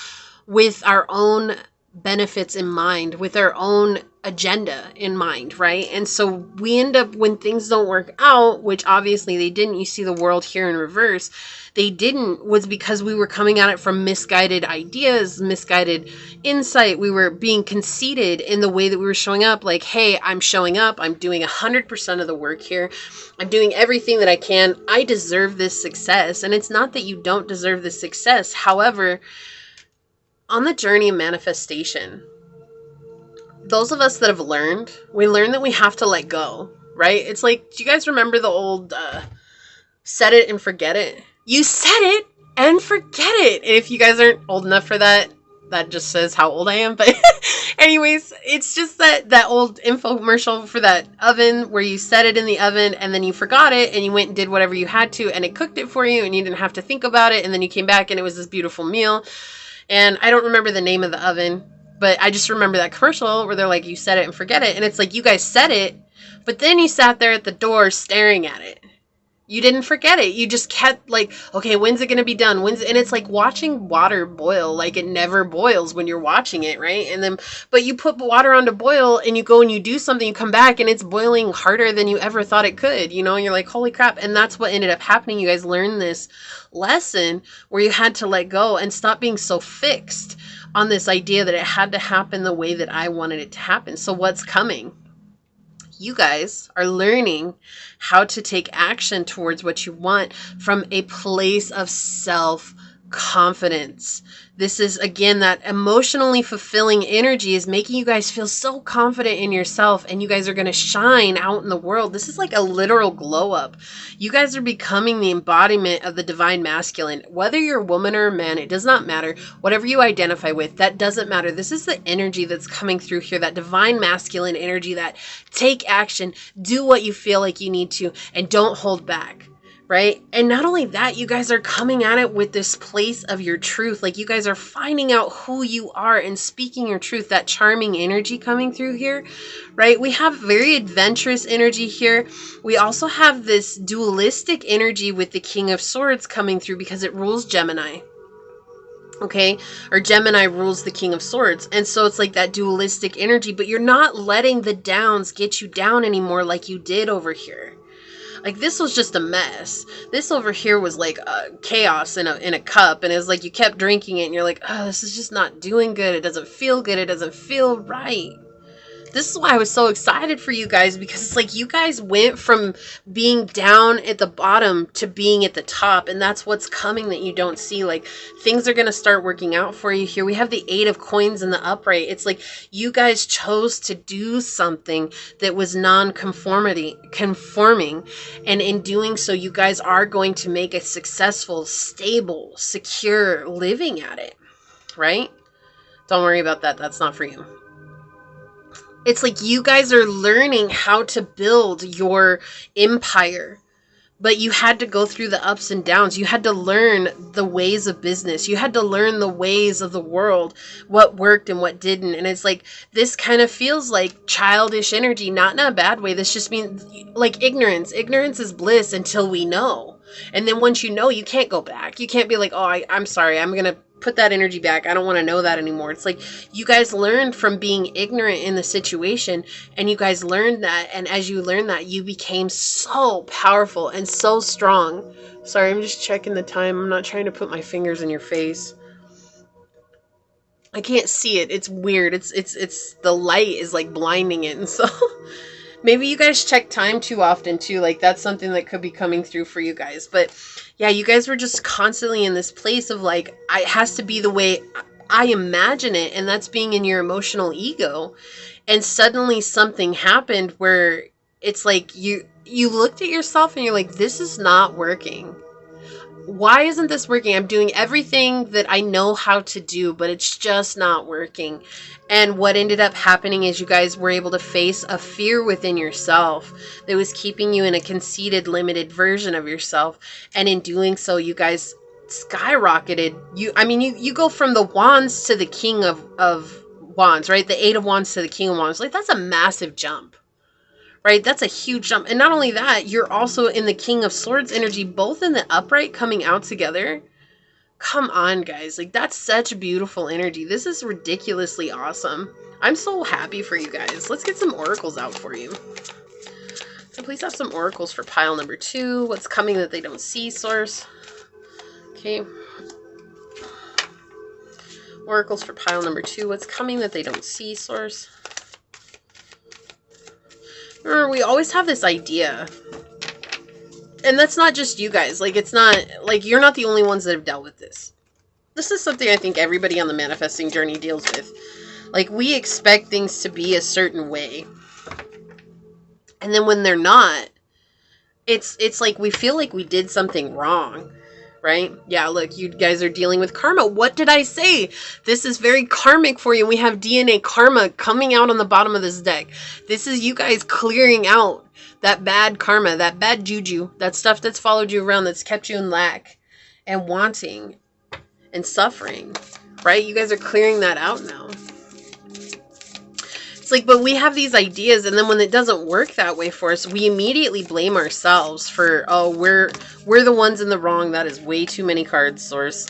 with our own benefits in mind, with our own agenda in mind, right? And so we end up, when things don't work out, which obviously they didn't, you see the world here in reverse, they didn't, was because we were coming at it from misguided ideas, misguided insight. We were being conceited in the way that we were showing up. Like, hey, I'm showing up. I'm doing 100% of the work here. I'm doing everything that I can. I deserve this success. And it's not that you don't deserve this success. However, on the journey of manifestation, those of us that have learned, we learn that we have to let go, right? It's like, do you guys remember the old set it and forget it? You set it and forget it. And if you guys aren't old enough for that, that just says how old I am. But anyways, it's just that old infomercial for that oven where you set it in the oven and then you forgot it and you went and did whatever you had to and it cooked it for you and you didn't have to think about it. And then you came back and it was this beautiful meal. And I don't remember the name of the oven, but I just remember that commercial where they're like, you set it and forget it. And it's like, you guys set it, but then you sat there at the door staring at it. You didn't forget it. You just kept like, okay, when's it going to be done? And it's like watching water boil. Like, it never boils when you're watching it, right? And then, but you put water on to boil and you go and you do something, you come back and it's boiling harder than you ever thought it could, you know, and you're like, holy crap. And that's what ended up happening. You guys learned this lesson where you had to let go and stop being so fixed on this idea that it had to happen the way that I wanted it to happen. So what's coming? You guys are learning how to take action towards what you want from a place of self-confidence. This is, again, that emotionally fulfilling energy is making you guys feel so confident in yourself, and you guys are going to shine out in the world. This is like a literal glow up. You guys are becoming the embodiment of the divine masculine. Whether you're a woman or a man, it does not matter. Whatever you identify with, that doesn't matter. This is the energy that's coming through here, that divine masculine energy, that take action, do what you feel like you need to, and don't hold back. Right? And not only that, you guys are coming at it with this place of your truth. Like, you guys are finding out who you are and speaking your truth, that charming energy coming through here, right? We have very adventurous energy here. We also have this dualistic energy with the King of Swords coming through because it rules Gemini. Okay, or Gemini rules the King of Swords. And so it's like that dualistic energy, but you're not letting the downs get you down anymore like you did over here. Like, this was just a mess. This over here was like chaos in a cup. And it was like you kept drinking it and you're like, oh, this is just not doing good. It doesn't feel good. It doesn't feel right. This is why I was so excited for you guys, because it's like you guys went from being down at the bottom to being at the top, and that's what's coming that you don't see. Like, things are going to start working out for you here. We have the 8 of coins in the upright. It's like you guys chose to do something that was conforming, and in doing so, you guys are going to make a successful, stable, secure living at it, right? Don't worry about that. That's not for you. It's like you guys are learning how to build your empire, but you had to go through the ups and downs. You had to learn the ways of business. You had to learn the ways of the world, what worked and what didn't. And it's like, this kind of feels like childish energy, not in a bad way. This just means like ignorance. Ignorance is bliss until we know. And then once you know, you can't go back. You can't be like, oh, I'm sorry, I'm going to put that energy back. I don't want to know that anymore. It's like you guys learned from being ignorant in the situation, and you guys learned that, and as you learned that, you became so powerful and so strong. Sorry, I'm just checking the time. I'm not trying to put my fingers in your face. I can't see it. It's weird. It's the light is like blinding it, and so maybe you guys check time too often too. Like that's something that could be coming through for you guys. But yeah, you guys were just constantly in this place of like, it has to be the way I imagine it, and that's being in your emotional ego. And suddenly something happened where it's like you looked at yourself and you're like, this is not working. Why isn't this working? I'm doing everything that I know how to do, but it's just not working. And what ended up happening is you guys were able to face a fear within yourself that was keeping you in a conceited, limited version of yourself. And in doing so, you guys skyrocketed. You go from the wands to the king of wands, right? The 8 of wands to the king of wands. Like, that's a massive jump. Right? That's a huge jump. And not only that, you're also in the King of Swords energy, both in the upright coming out together. Come on, guys. Like, that's such beautiful energy. This is ridiculously awesome. I'm so happy for you guys. Let's get some oracles out for you. So please have some oracles for pile number 2. What's coming that they don't see, source? Okay. Oracles for pile number 2. What's coming that they don't see, source? Remember, we always have this idea, and that's not just you guys. Like, it's not like you're not the only ones that have dealt with this. This is something I think everybody on the manifesting journey deals with. Like, we expect things to be a certain way, and then when they're not, it's like we feel like we did something wrong. Right? Yeah, look, you guys are dealing with karma. What did I say? This is very karmic for you. We have DNA karma coming out on the bottom of this deck. This is you guys clearing out that bad karma, that bad juju, that stuff that's followed you around, that's kept you in lack and wanting and suffering. Right? You guys are clearing that out now. It's like, but we have these ideas, and then when it doesn't work that way for us, we immediately blame ourselves for, oh, we're the ones in the wrong. That is way too many cards, source.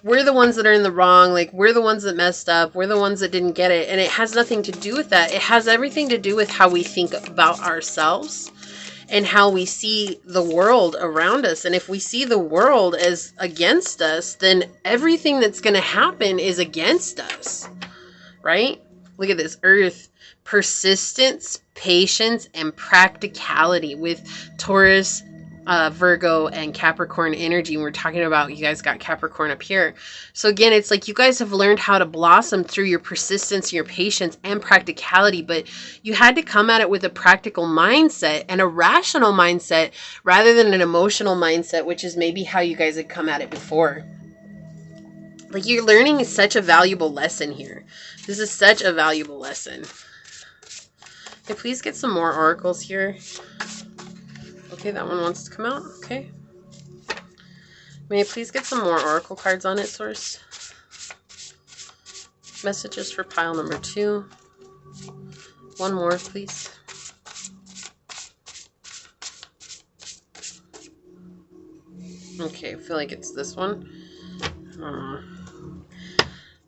We're the ones that are in the wrong. Like, we're the ones that messed up. We're the ones that didn't get it. And it has nothing to do with that. It has everything to do with how we think about ourselves and how we see the world around us. And if we see the world as against us, then everything that's going to happen is against us, right? Look at this, Earth, persistence, patience, and practicality with Taurus, Virgo, and Capricorn energy. We're talking about, you guys got Capricorn up here. So again, it's like you guys have learned how to blossom through your persistence, your patience, and practicality, but you had to come at it with a practical mindset and a rational mindset rather than an emotional mindset, which is maybe how you guys had come at it before. Like, you're learning such a valuable lesson here. This is such a valuable lesson. Okay, please get some more oracles here. Okay, that one wants to come out. Okay. May I please get some more oracle cards on it, source? Messages for pile number 2. One more, please. Okay, I feel like it's this one.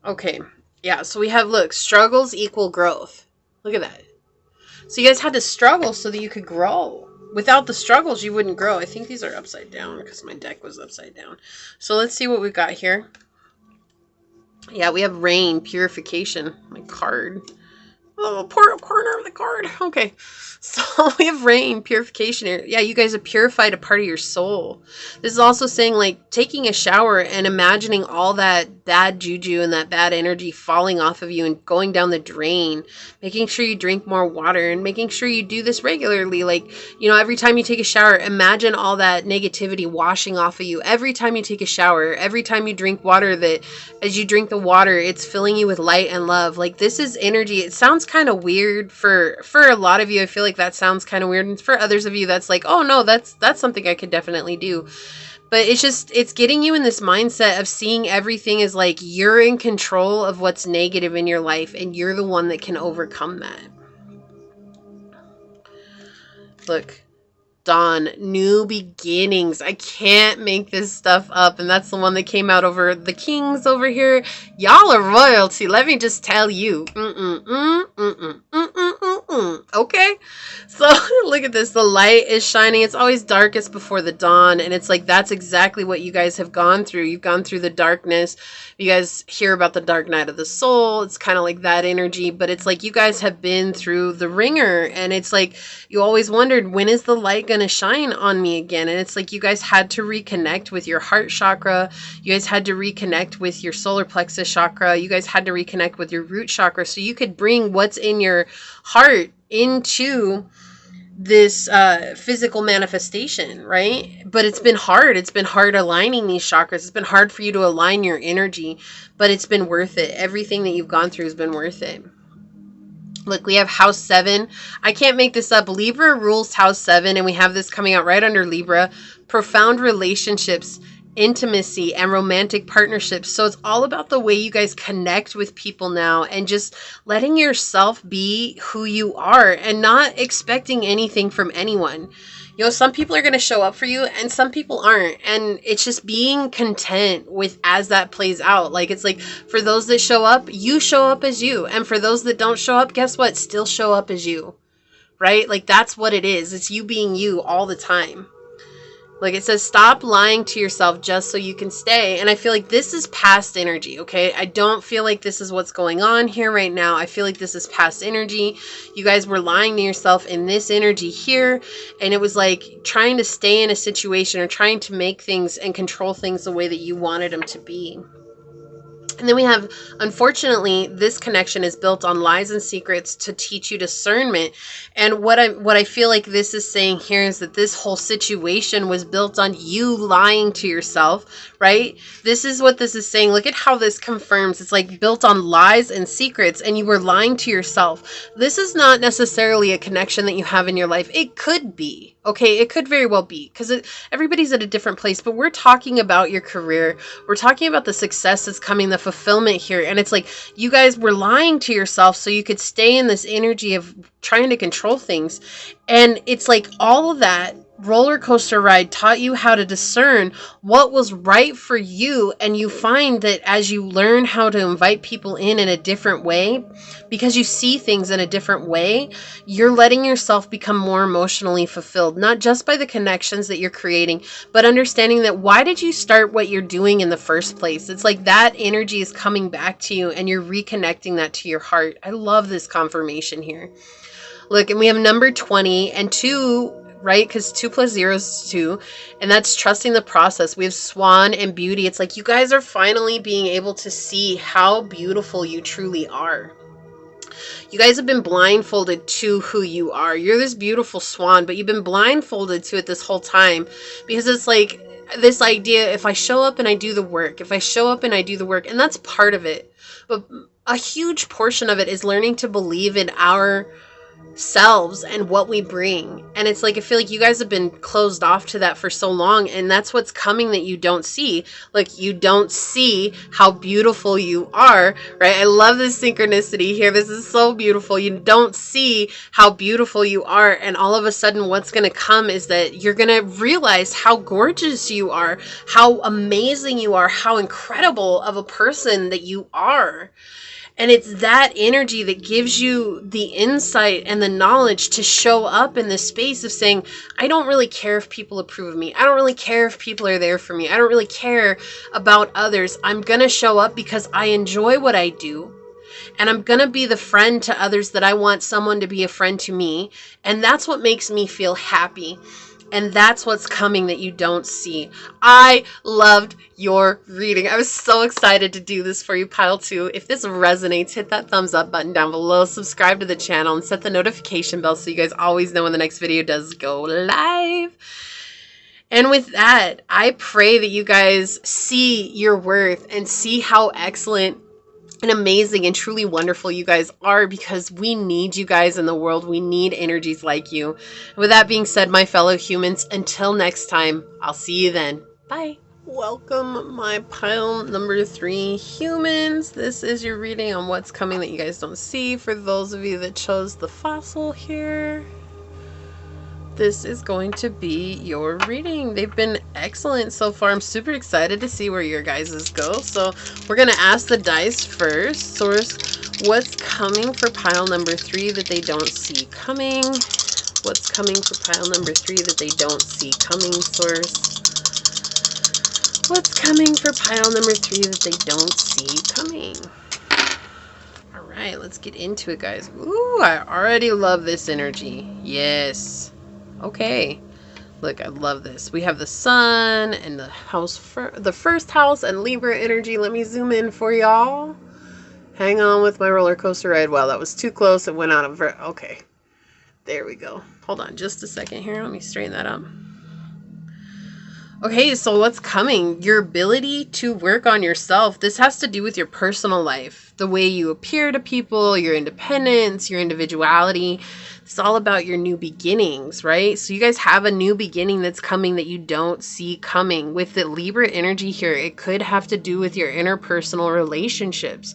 Okay. Yeah, so we have, look, struggles equal growth. Look at that. So you guys had to struggle so that you could grow. Without the struggles, you wouldn't grow. I think these are upside down because my deck was upside down. So let's see what we've got here. Yeah, we have rain, purification, my card. Oh, poor corner of the card. Okay. So we have rain, purification here. Yeah, you guys have purified a part of your soul. This is also saying, like, taking a shower and imagining all that bad juju and that bad energy falling off of you and going down the drain. Making sure you drink more water and making sure you do this regularly. Like, you know, every time you take a shower, imagine all that negativity washing off of you. Every time you take a shower, every time you drink water, that as you drink the water, it's filling you with light and love. Like, this is energy. It sounds kind of weird for a lot of you. I feel like that sounds kind of weird, and for others of you that's like, oh no, that's something I could definitely do. But it's getting you in this mindset of seeing everything as like you're in control of what's negative in your life and you're the one that can overcome that. Look, dawn, new beginnings. I can't make this stuff up. And that's the one that came out over the kings over here. Y'all are royalty. Let me just tell you. Okay. So look at this. The light is shining. It's always darkest before the dawn. And it's like, that's exactly what you guys have gone through. You've gone through the darkness. You guys hear about the dark night of the soul. It's kind of like that energy, but it's like you guys have been through the ringer, and it's like you always wondered, when is the light going to shine on me again? And it's like you guys had to reconnect with your heart chakra. You guys had to reconnect with your solar plexus chakra. You guys had to reconnect with your root chakra so you could bring what's in your heart into this physical manifestation, right? But it's been hard. It's been hard aligning these chakras. It's been hard for you to align your energy, but it's been worth it. Everything that you've gone through has been worth it. Look, we have house 7. I can't make this up. Libra rules house 7, and we have this coming out right under Libra. Profound relationships, intimacy, and romantic partnerships. So it's all about the way you guys connect with people now, and just letting yourself be who you are and not expecting anything from anyone. You know, some people are going to show up for you and some people aren't. And it's just being content with as that plays out. Like, it's like, for those that show up, you show up as you. And for those that don't show up, guess what? Still show up as you, right? Like, that's what it is. It's you being you all the time. Like it says, stop lying to yourself just so you can stay. And I feel like this is past energy, okay? I don't feel like this is what's going on here right now. I feel like this is past energy. You guys were lying to yourself in this energy here. And it was like trying to stay in a situation or trying to make things and control things the way that you wanted them to be. And then we have, unfortunately, this connection is built on lies and secrets to teach you discernment. And what I feel like this is saying here is that this whole situation was built on you lying to yourself, right? This is what this is saying. Look at how this confirms. It's like built on lies and secrets, and you were lying to yourself. This is not necessarily a connection that you have in your life. It could be. Okay, it could very well be, because everybody's at a different place, but we're talking about your career. We're talking about the success that's coming, the fulfillment here. And it's like you guys were lying to yourself so you could stay in this energy of trying to control things. And it's like all of that roller coaster ride taught you how to discern what was right for you. And you find that as you learn how to invite people in a different way, because you see things in a different way, you're letting yourself become more emotionally fulfilled, not just by the connections that you're creating, but understanding that why did you start what you're doing in the first place? It's like that energy is coming back to you and you're reconnecting that to your heart. I love this confirmation here. Look, and we have number 20 and 2, right? Because 2 plus 0 is 2. And that's trusting the process. We have swan and beauty. It's like you guys are finally being able to see how beautiful you truly are. You guys have been blindfolded to who you are. You're this beautiful swan, but you've been blindfolded to it this whole time, because it's like this idea, if I show up and I do the work, if I show up and I do the work, and that's part of it. But a huge portion of it is learning to believe in ourselves and what we bring. And it's like I feel like you guys have been closed off to that for so long, and that's what's coming that you don't see. Like, you don't see how beautiful you are, right? I love this synchronicity here. This is so beautiful. You don't see how beautiful you are, and all of a sudden what's going to come is that you're going to realize how gorgeous you are, how amazing you are, how incredible of a person that you are. And it's that energy that gives you the insight and the knowledge to show up in this space of saying, I don't really care if people approve of me. I don't really care if people are there for me. I don't really care about others. I'm going to show up because I enjoy what I do. And I'm going to be the friend to others that I want someone to be a friend to me. And that's what makes me feel happy. And that's what's coming that you don't see. I loved your reading. I was so excited to do this for you, pile 2. If this resonates, hit that thumbs up button down below, subscribe to the channel, and set the notification bell so you guys always know when the next video does go live. And with that, I pray that you guys see your worth and see how excellent and amazing and truly wonderful you guys are, because we need you guys in the world. We need energies like you. And with that being said, my fellow humans, until next time, I'll see you then. Bye. Welcome, my pile number 3 humans. This is your reading on what's coming that you guys don't see. For those of you that chose the fossil here, this is going to be your reading. They've been excellent so far. I'm super excited to see where your guys's go. So we're going to ask the dice first. Source, what's coming for pile number 3 that they don't see coming? What's coming for pile number 3 that they don't see coming, Source? What's coming for pile number 3 that they don't see coming? All right, let's get into it, guys. Ooh, I already love this energy. Yes. Okay. Look, I love this. We have the sun and the house, the first house and Libra energy. Let me zoom in for y'all. Hang on with my roller coaster ride. Wow, that was too close. It went out of... Okay. There we go. Hold on just a second here. Let me straighten that up. Okay, so what's coming? Your ability to work on yourself. This has to do with your personal life. The way you appear to people, your independence, your individuality. It's all about your new beginnings, right? So you guys have a new beginning that's coming that you don't see coming. With the Libra energy here, it could have to do with your interpersonal relationships.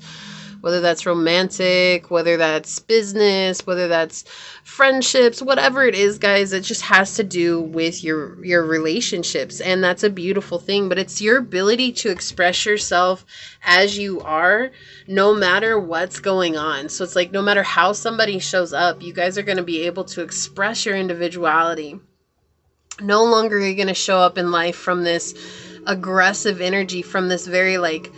Whether that's romantic, whether that's business, whether that's friendships, whatever it is, guys, it just has to do with your relationships. And that's a beautiful thing. But it's your ability to express yourself as you are, no matter what's going on. So it's like no matter how somebody shows up, you guys are going to be able to express your individuality. No longer are you going to show up in life from this aggressive energy, from this very like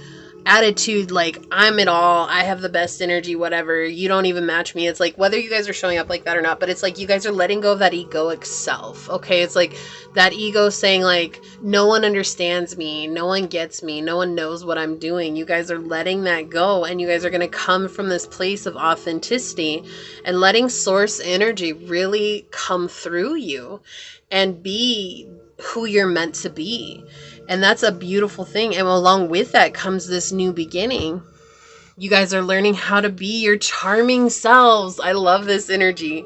attitude, like I'm it all, I have the best energy, whatever, you don't even match me. It's like whether you guys are showing up like that or not, but it's like you guys are letting go of that egoic self. Okay, it's like that ego saying like no one understands me, no one gets me, no one knows what I'm doing. You guys are letting that go, and you guys are going to come from this place of authenticity and letting source energy really come through you and be who you're meant to be. And that's a beautiful thing. And along with that comes this new beginning. You guys are learning how to be your charming selves. I love this energy.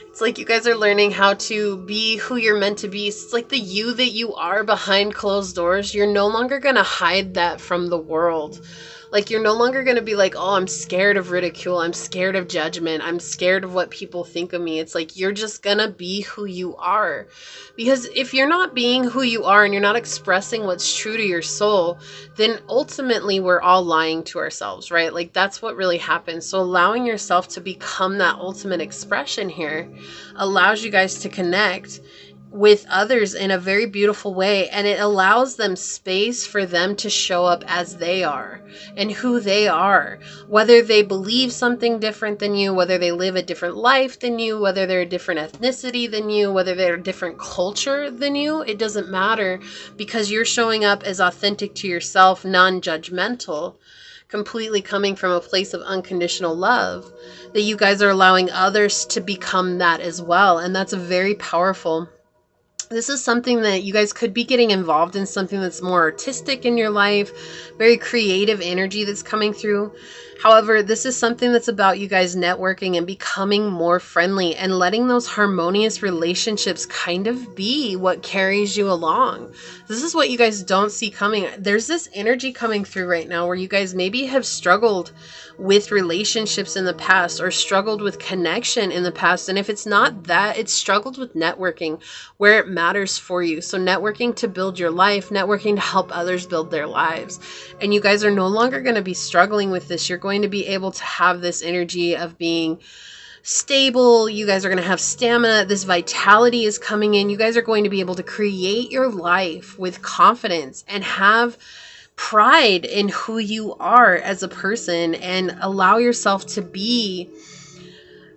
It's like you guys are learning how to be who you're meant to be. It's like the you that you are behind closed doors. You're no longer going to hide that from the world. Like you're no longer going to be like, oh, I'm scared of ridicule. I'm scared of judgment. I'm scared of what people think of me. It's like you're just going to be who you are. Because if you're not being who you are and you're not expressing what's true to your soul, then ultimately we're all lying to ourselves, right? Like that's what really happens. So allowing yourself to become that ultimate expression here allows you guys to connect with others in a very beautiful way, and it allows them space for them to show up as they are and who they are, whether they believe something different than you, whether they live a different life than you, whether they're a different ethnicity than you, whether they're a different culture than you. It doesn't matter, because you're showing up as authentic to yourself, non-judgmental, completely coming from a place of unconditional love, that you guys are allowing others to become that as well. And that's very powerful. This is something that you guys could be getting involved in, something that's more artistic in your life, very creative energy that's coming through. However, this is something that's about you guys networking and becoming more friendly and letting those harmonious relationships kind of be what carries you along. This is what you guys don't see coming. There's this energy coming through right now where you guys maybe have struggled with relationships in the past or struggled with connection in the past. And if it's not that, it's struggled with networking where it matters for you. So networking to build your life, networking to help others build their lives. And you guys are no longer going to be struggling with this. You're going to be able to have this energy of being stable. You guys are going to have stamina. This vitality is coming in. You guys are going to be able to create your life with confidence and have pride in who you are as a person, and allow yourself to be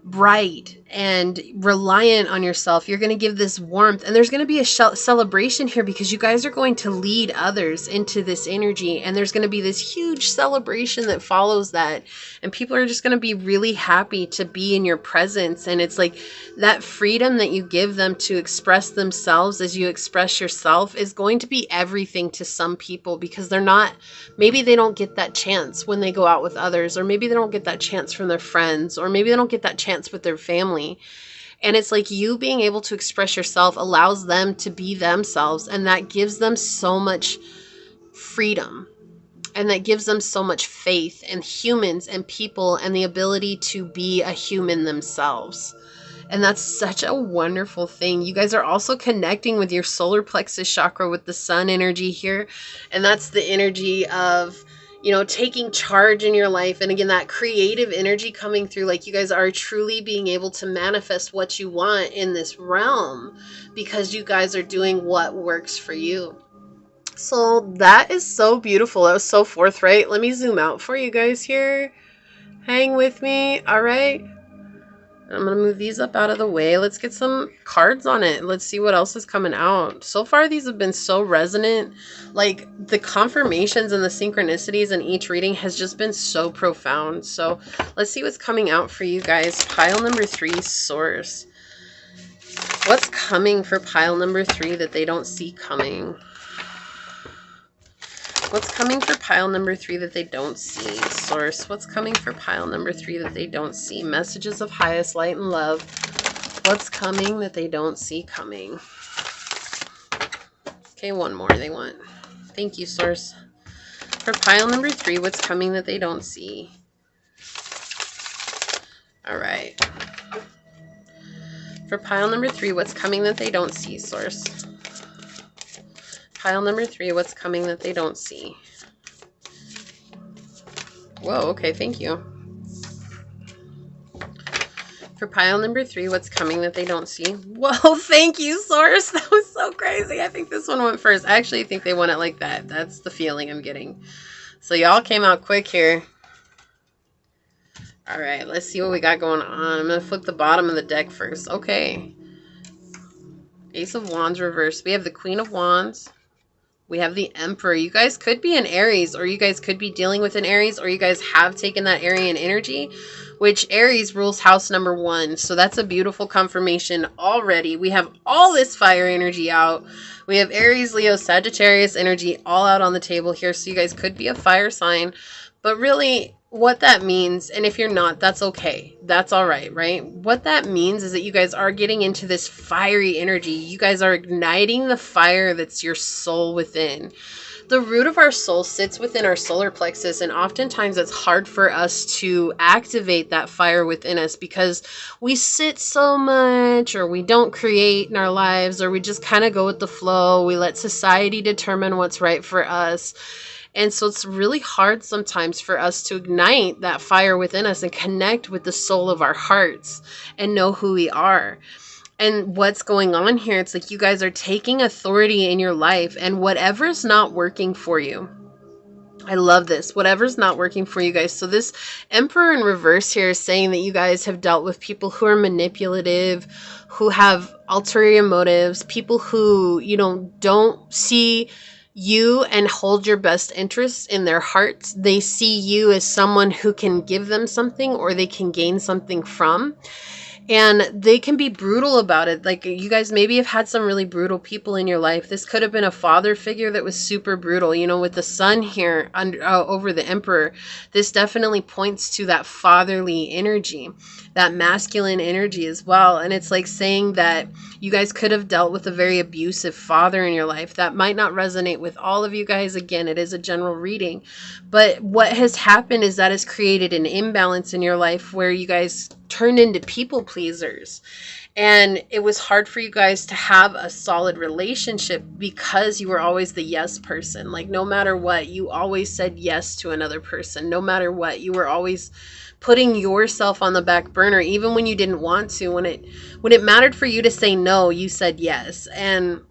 bright and reliant on yourself. You're going to give this warmth, and there's going to be a celebration here because you guys are going to lead others into this energy, and there's going to be this huge celebration that follows that, and people are just going to be really happy to be in your presence. And it's like that freedom that you give them to express themselves as you express yourself is going to be everything to some people, because they're not, maybe they don't get that chance when they go out with others, or maybe they don't get that chance from their friends, or maybe they don't get that chance with their family. And it's like you being able to express yourself allows them to be themselves, and that gives them so much freedom, and that gives them so much faith in humans and people and the ability to be a human themselves. And that's such a wonderful thing. You guys are also connecting with your solar plexus chakra with the sun energy here. And that's the energy of, you know, taking charge in your life. And again, that creative energy coming through, like you guys are truly being able to manifest what you want in this realm because you guys are doing what works for you. So that is so beautiful. That was so forthright. Let me zoom out for you guys here. Hang with me. All right. I'm going to move these up out of the way. Let's get some cards on it. Let's see what else is coming out. So far, these have been so resonant. Like, the confirmations and the synchronicities in each reading has just been so profound. So let's see what's coming out for you guys. Pile number 3, Source. What's coming for pile number 3 that they don't see coming? What's coming for pile number 3 that they don't see? Source, what's coming for pile number 3 that they don't see? Messages of highest light and love. What's coming that they don't see coming? Okay, one more they want. Thank you, Source. For pile number 3, what's coming that they don't see? All right. For pile number 3, what's coming that they don't see, Source? Pile number 3, what's coming that they don't see? Whoa, okay, thank you. For pile number 3, what's coming that they don't see? Whoa, thank you, Source. That was so crazy. I think this one went first. I actually think they want it like that. That's the feeling I'm getting. So y'all came out quick here. All right, let's see what we got going on. I'm going to flip the bottom of the deck first. Okay. Ace of Wands reversed. We have the Queen of Wands. We have the Emperor. You guys could be an Aries, or you guys could be dealing with an Aries, or you guys have taken that Aryan energy, which Aries rules house number 1. So that's a beautiful confirmation already. We have all this fire energy out. We have Aries, Leo, Sagittarius energy all out on the table here. So you guys could be a fire sign. But really, what that means, and if you're not, that's okay. That's all right, right? What that means is that you guys are getting into this fiery energy. You guys are igniting the fire that's your soul within. The root of our soul sits within our solar plexus, and oftentimes it's hard for us to activate that fire within us because we sit so much, or we don't create in our lives, or we just kind of go with the flow. We let society determine what's right for us. And so it's really hard sometimes for us to ignite that fire within us and connect with the soul of our hearts and know who we are. And what's going on here, it's like you guys are taking authority in your life, and whatever's not working for you. I love this. Whatever's not working for you guys. So this Emperor in reverse here is saying that you guys have dealt with people who are manipulative, who have ulterior motives, people who, you know, don't see you and hold your best interests in their hearts. They see you as someone who can give them something, or they can gain something from. And they can be brutal about it. Like, you guys maybe have had some really brutal people in your life. This could have been a father figure that was super brutal. You know, with the sun here over the Emperor, this definitely points to that fatherly energy, that masculine energy as well. And it's like saying that you guys could have dealt with a very abusive father in your life. That might not resonate with all of you guys. Again, it is a general reading. But what has happened is that has created an imbalance in your life where you guys turned into people pleasers. And it was hard for you guys to have a solid relationship because you were always the yes person. Like, no matter what, you always said yes to another person. No matter what, you were always putting yourself on the back burner, even when you didn't want to. When it mattered for you to say no, you said yes. And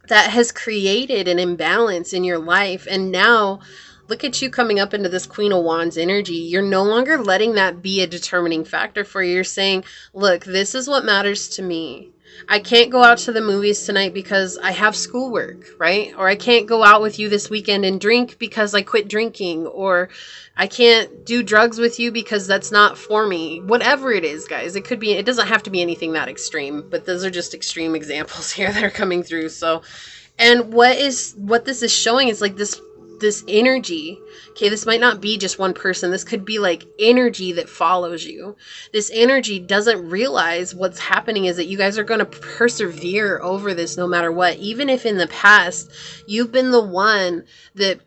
that has created an imbalance in your life. And now look at you coming up into this Queen of Wands energy. You're no longer letting that be a determining factor for you. You're saying, look, this is what matters to me. I can't go out to the movies tonight because I have schoolwork, right? Or I can't go out with you this weekend and drink because I quit drinking. Or I can't do drugs with you because that's not for me. Whatever it is, guys. It could be, it doesn't have to be anything that extreme, but those are just extreme examples here that are coming through. So, and what this is showing is like this energy. Okay, this might not be just one person. This could be like energy that follows you. This energy doesn't realize what's happening is that you guys are going to persevere over this no matter what. Even if in the past you've been the one that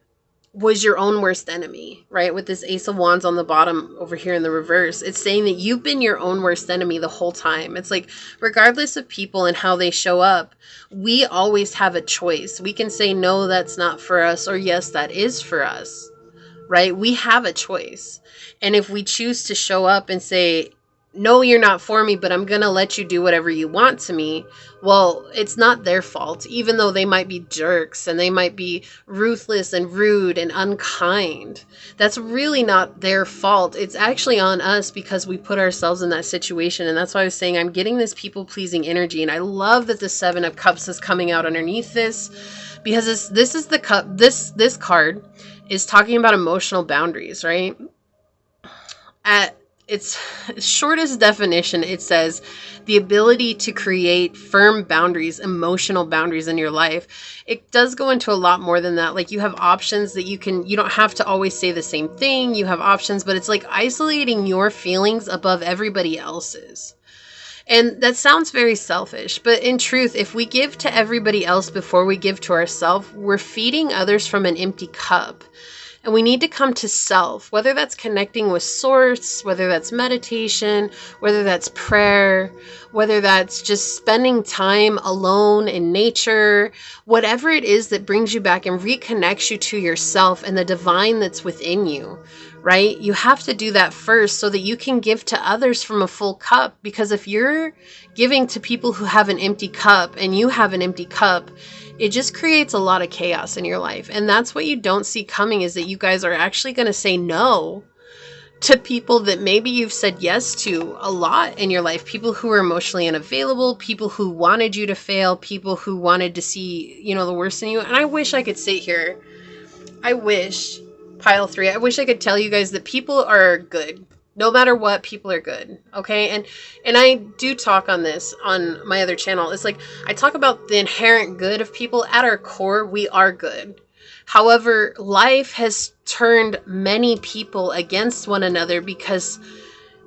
was your own worst enemy, right? With this Ace of Wands on the bottom over here in the reverse, it's saying that you've been your own worst enemy the whole time. It's like, regardless of people and how they show up, we always have a choice. We can say, no, that's not for us, or yes, that is for us, right? We have a choice. And if we choose to show up and say, no, you're not for me, but I'm going to let you do whatever you want to me. Well, it's not their fault, even though they might be jerks and they might be ruthless and rude and unkind. That's really not their fault. It's actually on us because we put ourselves in that situation. And that's why I was saying I'm getting this people-pleasing energy. And I love that the Seven of Cups is coming out underneath this, because this is the cup. This card is talking about emotional boundaries, right? At its shortest definition, it says the ability to create firm boundaries, emotional boundaries in your life. It does go into a lot more than that. Like, you have options that you don't have to always say the same thing. You have options, but it's like isolating your feelings above everybody else's. And that sounds very selfish, but in truth, if we give to everybody else before we give to ourselves, we're feeding others from an empty cup. And we need to come to self, whether that's connecting with source, whether that's meditation, whether that's prayer, whether that's just spending time alone in nature, whatever it is that brings you back and reconnects you to yourself and the divine that's within you, right? You have to do that first so that you can give to others from a full cup. Because if you're giving to people who have an empty cup and you have an empty cup, it just creates a lot of chaos in your life. And that's what you don't see coming, is that you guys are actually going to say no to people that maybe you've said yes to a lot in your life. People who are emotionally unavailable, people who wanted you to fail, people who wanted to see, the worst in you. And I wish I could sit here. I wish, pile 3, I wish I could tell you guys that people are good. No matter what, people are good, okay? And I do talk on this on my other channel. It's like, I talk about the inherent good of people. At our core, we are good. However, life has turned many people against one another because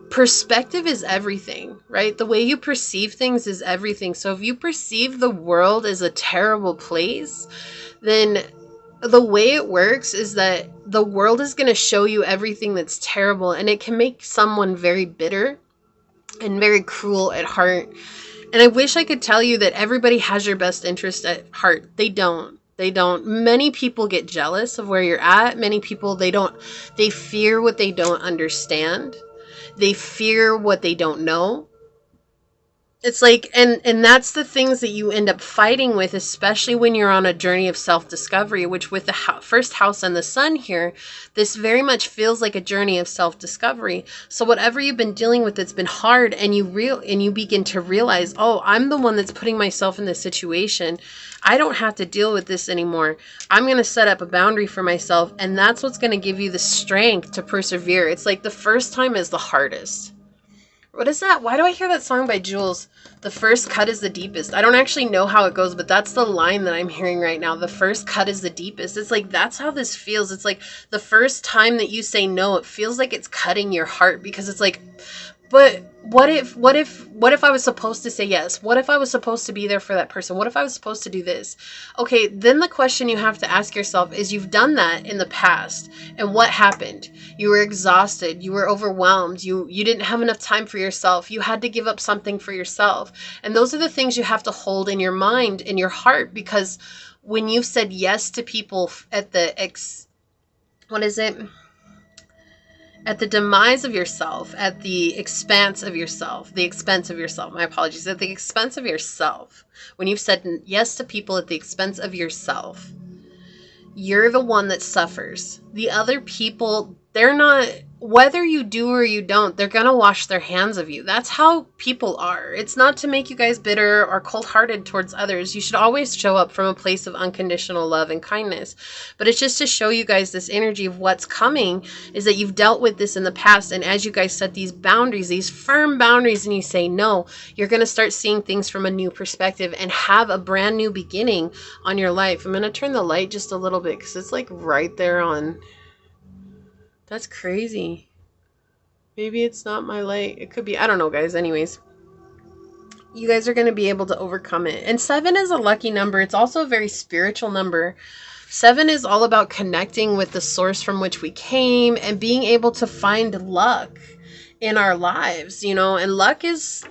perspective is everything, right? The way you perceive things is everything. So if you perceive the world as a terrible place, then the way it works is that the world is going to show you everything that's terrible, and it can make someone very bitter and very cruel at heart. And I wish I could tell you that everybody has your best interest at heart. They don't. They don't. Many people get jealous of where you're at. Many people, they fear what they don't understand. They fear what they don't know. It's like, and that's the things that you end up fighting with, especially when you're on a journey of self-discovery, which with the first house and the sun here, this very much feels like a journey of self-discovery. So whatever you've been dealing with that's been hard, and you begin to realize, oh, I'm the one that's putting myself in this situation. I don't have to deal with this anymore. I'm going to set up a boundary for myself, and that's what's going to give you the strength to persevere. It's like the first time is the hardest. What is that? Why do I hear that song by Jules? The first cut is the deepest. I don't actually know how it goes, but that's the line that I'm hearing right now. The first cut is the deepest. It's like, that's how this feels. It's like the first time that you say no, it feels like it's cutting your heart, because it's like, but what if I was supposed to say yes? What if I was supposed to be there for that person? What if I was supposed to do this? Okay, then the question you have to ask yourself is, you've done that in the past, and what happened? You were exhausted. You were overwhelmed. You didn't have enough time for yourself. You had to give up something for yourself. And those are the things you have to hold in your mind, in your heart, because when you've said yes to people at the at the demise of yourself, at the expense of yourself, my apologies, at the expense of yourself, when you've said yes to people at the expense of yourself, you're the one that suffers. The other people, they're not, whether you do or you don't, they're going to wash their hands of you. That's how people are. It's not to make you guys bitter or cold-hearted towards others. You should always show up from a place of unconditional love and kindness. But it's just to show you guys this energy of what's coming, is that you've dealt with this in the past. And as you guys set these boundaries, these firm boundaries, and you say no, you're going to start seeing things from a new perspective and have a brand new beginning on your life. I'm going to turn the light just a little bit because it's like right there on. That's crazy. Maybe it's not my light. It could be. I don't know, guys. Anyways, you guys are going to be able to overcome it. And 7 is a lucky number. It's also a very spiritual number. 7 is all about connecting with the source from which we came and being able to find luck in our lives, you know, and luck is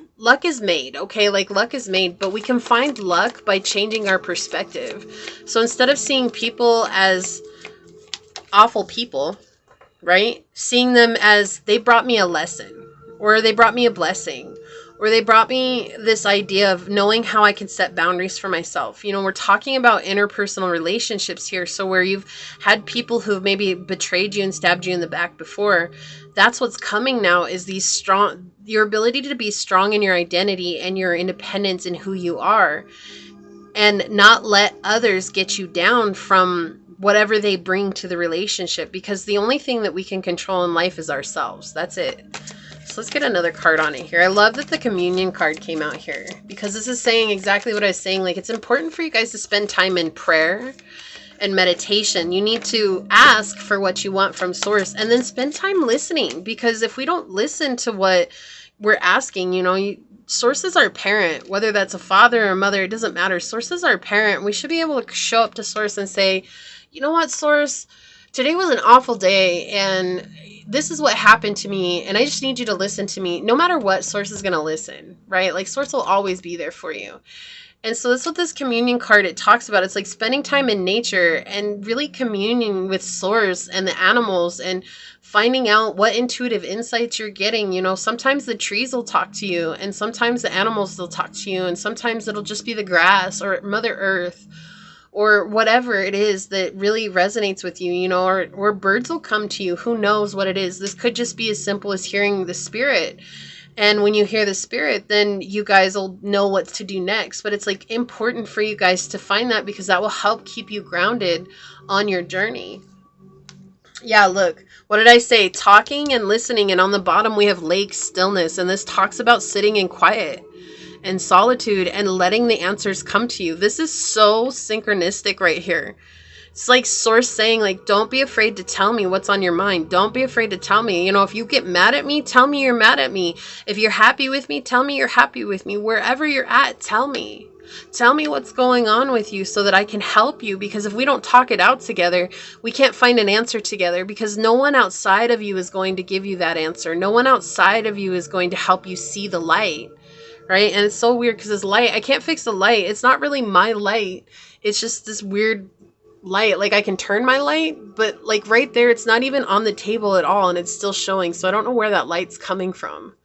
made, okay? Like luck is made, but we can find luck by changing our perspective. So instead of seeing people as awful people, right? Seeing them as they brought me a lesson, or they brought me a blessing, or they brought me this idea of knowing how I can set boundaries for myself. You know, we're talking about interpersonal relationships here. So where you've had people who've maybe betrayed you and stabbed you in the back before, that's what's coming now, is your ability to be strong in your identity and your independence in who you are, and not let others get you down from whatever they bring to the relationship, because the only thing that we can control in life is ourselves. That's it. So let's get another card on it here. I love that the communion card came out here, because this is saying exactly what I was saying. Like, it's important for you guys to spend time in prayer and meditation. You need to ask for what you want from source, and then spend time listening, because if we don't listen to what we're asking, you know, source is our parent, whether that's a father or a mother, it doesn't matter. Source is our parent. We should be able to show up to source and say, you know what, source, today was an awful day, and this is what happened to me, and I just need you to listen to me. No matter what, source is going to listen, right? Like, source will always be there for you. And so that's what this communion card, it talks about. It's like spending time in nature and really communing with source and the animals, and finding out what intuitive insights you're getting. You know, sometimes the trees will talk to you, and sometimes the animals will talk to you, and sometimes it'll just be the grass or Mother Earth, or whatever it is that really resonates with you, you know, or birds will come to you. Who knows what it is? This could just be as simple as hearing the spirit. And when you hear the spirit, then you guys will know what to do next. But it's like important for you guys to find that, because that will help keep you grounded on your journey. Yeah, look, what did I say? Talking and listening. And on the bottom, we have lake stillness. And this talks about sitting in quiet and solitude and letting the answers come to you. This is so synchronistic right here. It's like source saying, like, don't be afraid to tell me what's on your mind. Don't be afraid to tell me. You know, if you get mad at me, tell me you're mad at me. If you're happy with me, tell me you're happy with me. Wherever you're at, tell me. Tell me what's going on with you so that I can help you. Because if we don't talk it out together, we can't find an answer together, because no one outside of you is going to give you that answer. No one outside of you is going to help you see the light. Right? And it's so weird, because this light, I can't fix the light. It's not really my light. It's just this weird light. Like, I can turn my light, but like right there, it's not even on the table at all, and it's still showing. So I don't know where that light's coming from.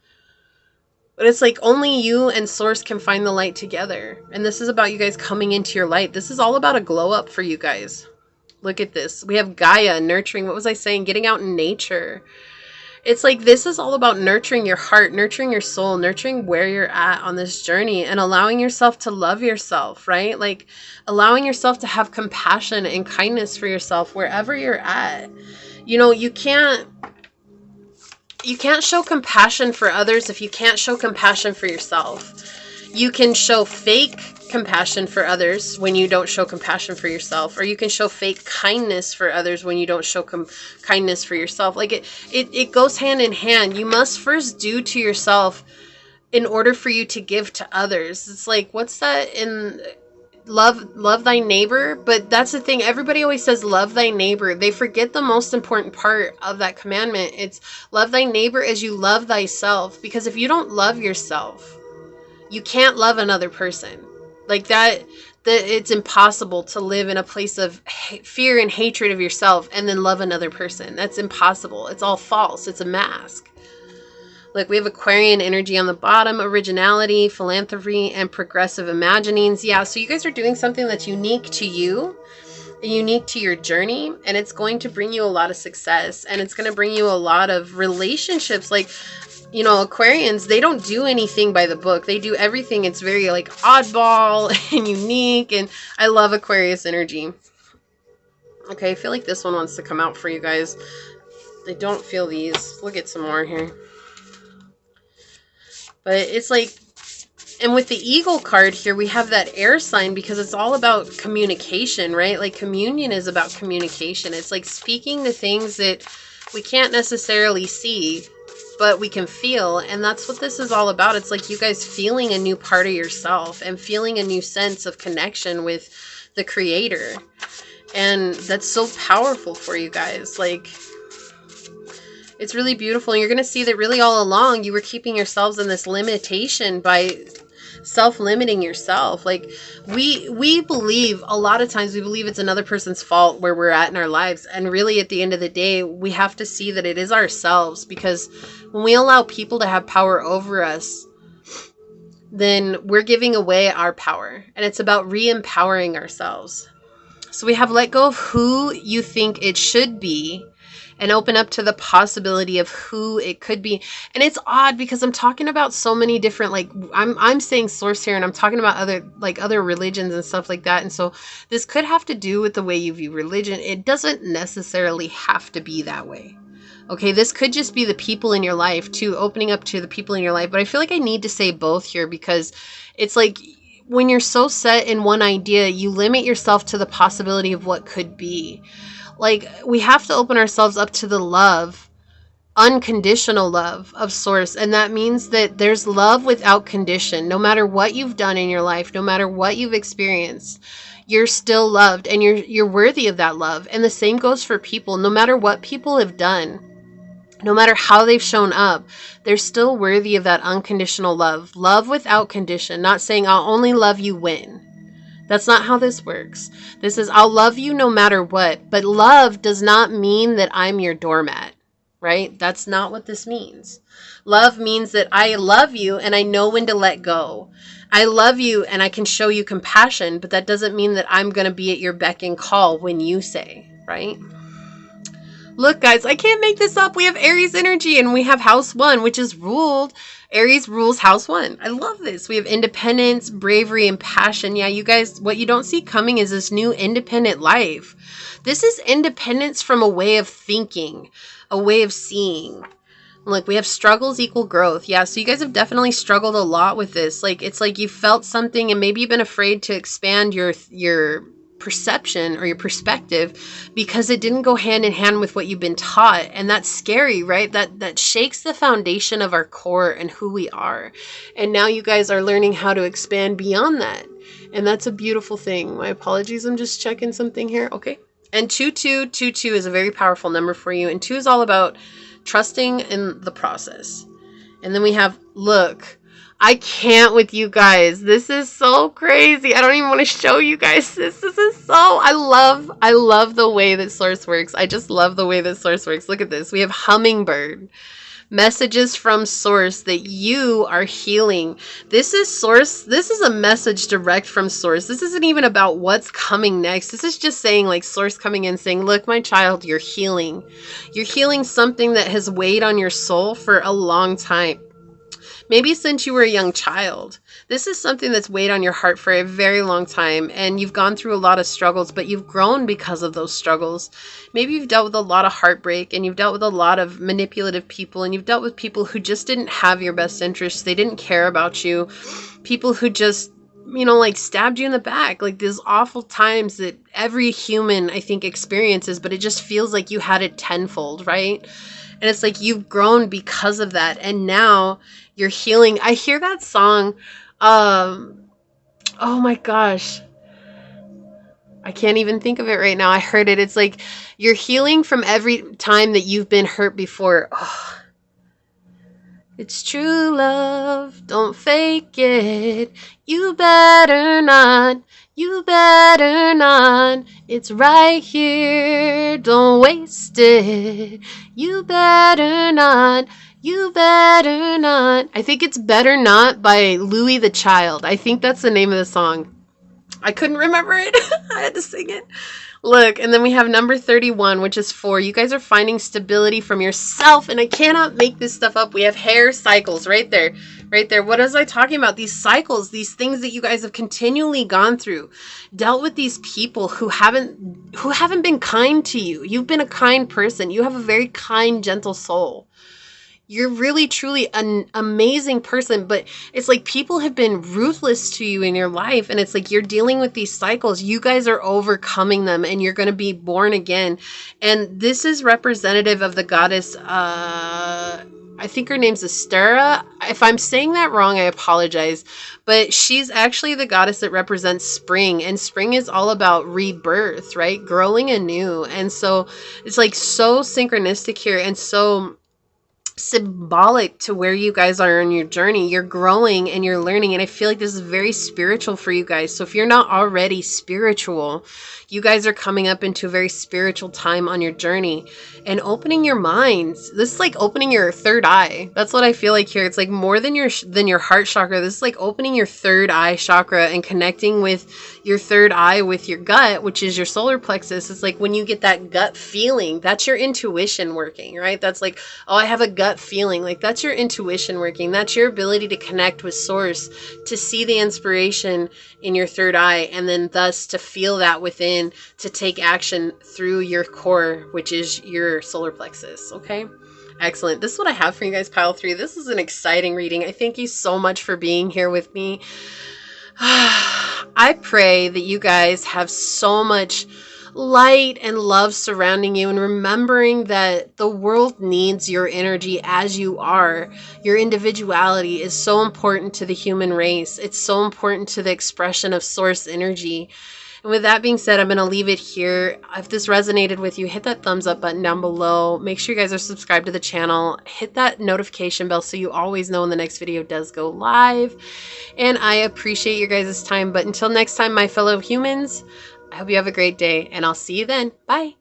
But it's like only you and source can find the light together. And this is about you guys coming into your light. This is all about a glow up for you guys. Look at this. We have Gaia, nurturing. What was I saying? Getting out in nature. It's like this is all about nurturing your heart, nurturing your soul, nurturing where you're at on this journey, and allowing yourself to love yourself, right? Like allowing yourself to have compassion and kindness for yourself wherever you're at. You know, you can't show compassion for others if you can't show compassion for yourself. You can show fake compassion for others when you don't show compassion for yourself, or you can show fake kindness for others when you don't show kindness for yourself. Like it goes hand in hand. You must first do to yourself in order for you to give to others. It's like, what's that in love thy neighbor? But that's the thing, everybody always says love thy neighbor. They forget the most important part of that commandment. It's love thy neighbor as you love thyself, because if you don't love yourself, you can't love another person. Like that it's impossible to live in a place of fear and hatred of yourself and then love another person. That's impossible. It's all false. It's a mask. Look, we have Aquarian energy on the bottom, originality, philanthropy, and progressive imaginings. Yeah, so you guys are doing something that's unique to you, unique to your journey, and it's going to bring you a lot of success, and it's going to bring you a lot of relationships. Like, you know, Aquarians, they don't do anything by the book. They do everything. It's very like oddball and unique. And I love Aquarius energy. Okay, I feel like this one wants to come out for you guys. I don't feel these. We'll get some more here. But it's like, and with the Eagle card here, we have that air sign, because it's all about communication, right? Like communion is about communication. It's like speaking the things that we can't necessarily see, but we can feel. And that's what this is all about. It's like you guys feeling a new part of yourself and feeling a new sense of connection with the creator. And that's so powerful for you guys. Like, it's really beautiful. And you're going to see that really all along you were keeping yourselves in this limitation by self-limiting yourself. Like, we believe, a lot of times we believe it's another person's fault where we're at in our lives. And really at the end of the day, we have to see that it is ourselves, because when we allow people to have power over us, then we're giving away our power. And it's about re-empowering ourselves. So we have let go of who you think it should be and open up to the possibility of who it could be. And it's odd because I'm talking about so many different, like, I'm saying source here, and I'm talking about other religions and stuff like that. And so this could have to do with the way you view religion. It doesn't necessarily have to be that way. Okay, this could just be the people in your life too, opening up to the people in your life. But I feel like I need to say both here, because it's like, when you're so set in one idea, you limit yourself to the possibility of what could be. Like, we have to open ourselves up to the love, unconditional love of source. And that means that there's love without condition. No matter what you've done in your life, no matter what you've experienced, you're still loved, and you're worthy of that love. And the same goes for people. No matter what people have done, no matter how they've shown up, they're still worthy of that unconditional love. Love without condition. Not saying I'll only love you when. That's not how this works. This is I'll love you no matter what. But love does not mean that I'm your doormat, right? That's not what this means. Love means that I love you and I know when to let go. I love you and I can show you compassion, but that doesn't mean that I'm going to be at your beck and call when you say, right? Look, guys, I can't make this up. We have Aries energy, and we have house 1, which is ruled. Aries rules house 1. I love this. We have independence, bravery, and passion. Yeah, you guys, what you don't see coming is this new independent life. This is independence from a way of thinking, a way of seeing. Look, we have struggles equal growth. Yeah, so you guys have definitely struggled a lot with this. Like, it's like you felt something and maybe you've been afraid to expand your perception or your perspective because it didn't go hand in hand with what you've been taught. And that's scary, right? That shakes the foundation of our core and who we are. And now you guys are learning how to expand beyond that. And that's a beautiful thing. My apologies. I'm just checking something here. Okay. And 2222 is a very powerful number for you. And 2 is all about trusting in the process. And then we have, look, I can't with you guys. This is so crazy. I don't even want to show you guys this. This is so, I love the way that source works. I just love the way that source works. Look at this. We have hummingbird. Messages from source that you are healing. This is source. This is a message direct from source. This isn't even about what's coming next. This is just saying, like, source coming in saying, look, my child, you're healing. You're healing something that has weighed on your soul for a long time. Maybe since you were a young child. This is something that's weighed on your heart for a very long time, and you've gone through a lot of struggles, but you've grown because of those struggles. Maybe you've dealt with a lot of heartbreak, and you've dealt with a lot of manipulative people, and you've dealt with people who just didn't have your best interests. They didn't care about you. People who just, you know, like stabbed you in the back. Like these awful times that every human, I think, experiences, but it just feels like you had it tenfold, right? And it's like you've grown because of that, and now you're healing. I hear that song. Oh my gosh. I can't even think of it right now. I heard it. It's like you're healing from every time that you've been hurt before. Oh. It's true love. Don't fake it. You better not. You better not. It's right here. Don't waste it. You better not. You better not. I think it's Better Not by Louis the Child. I think that's the name of the song. I couldn't remember it. I had to sing it. Look, and then we have number 31, which is 4. You guys are finding stability from yourself, and I cannot make this stuff up. We have hair cycles right there. Right there. What was I talking about? These cycles, these things that you guys have continually gone through. Dealt with these people who haven't been kind to you. You've been a kind person. You have a very kind, gentle soul. you're really truly an amazing person, but it's like people have been ruthless to you in your life, and it's like you're dealing with these cycles. You guys are overcoming them, and you're going to be born again. And this is representative of the goddess, I think her name's Astera. If I'm saying that wrong, I apologize. But she's actually the goddess that represents spring. And spring is all about rebirth, right? Growing anew. And so it's like so synchronistic here and so symbolic to where you guys are on your journey. You're growing and you're learning, and I feel like this is very spiritual for you guys. So if you're not already spiritual, you guys are coming up into a very spiritual time on your journey and opening your minds. This is like opening your third eye. That's what I feel like here. It's like more than your heart chakra. This is like opening your third eye chakra and connecting with your third eye with your gut, which is your solar plexus. It's like when you get that gut feeling, that's your intuition working, right? That's like, oh, I have a gut feeling. Like that's your intuition working. That's your ability to connect with source, to see the inspiration in your third eye, and then thus to feel that within, to take action through your core, which is your solar plexus. Okay. Excellent. This is what I have for you guys, pile 3. This is an exciting reading. I thank you so much for being here with me. I pray that you guys have so much light and love surrounding you, and remembering that the world needs your energy as you are. Your individuality is so important to the human race. It's so important to the expression of source energy. And with that being said, I'm going to leave it here. If this resonated with you, hit that thumbs up button down below. Make sure you guys are subscribed to the channel. Hit that notification bell so you always know when the next video does go live. And I appreciate your guys' time. But until next time, my fellow humans, I hope you have a great day, and I'll see you then. Bye.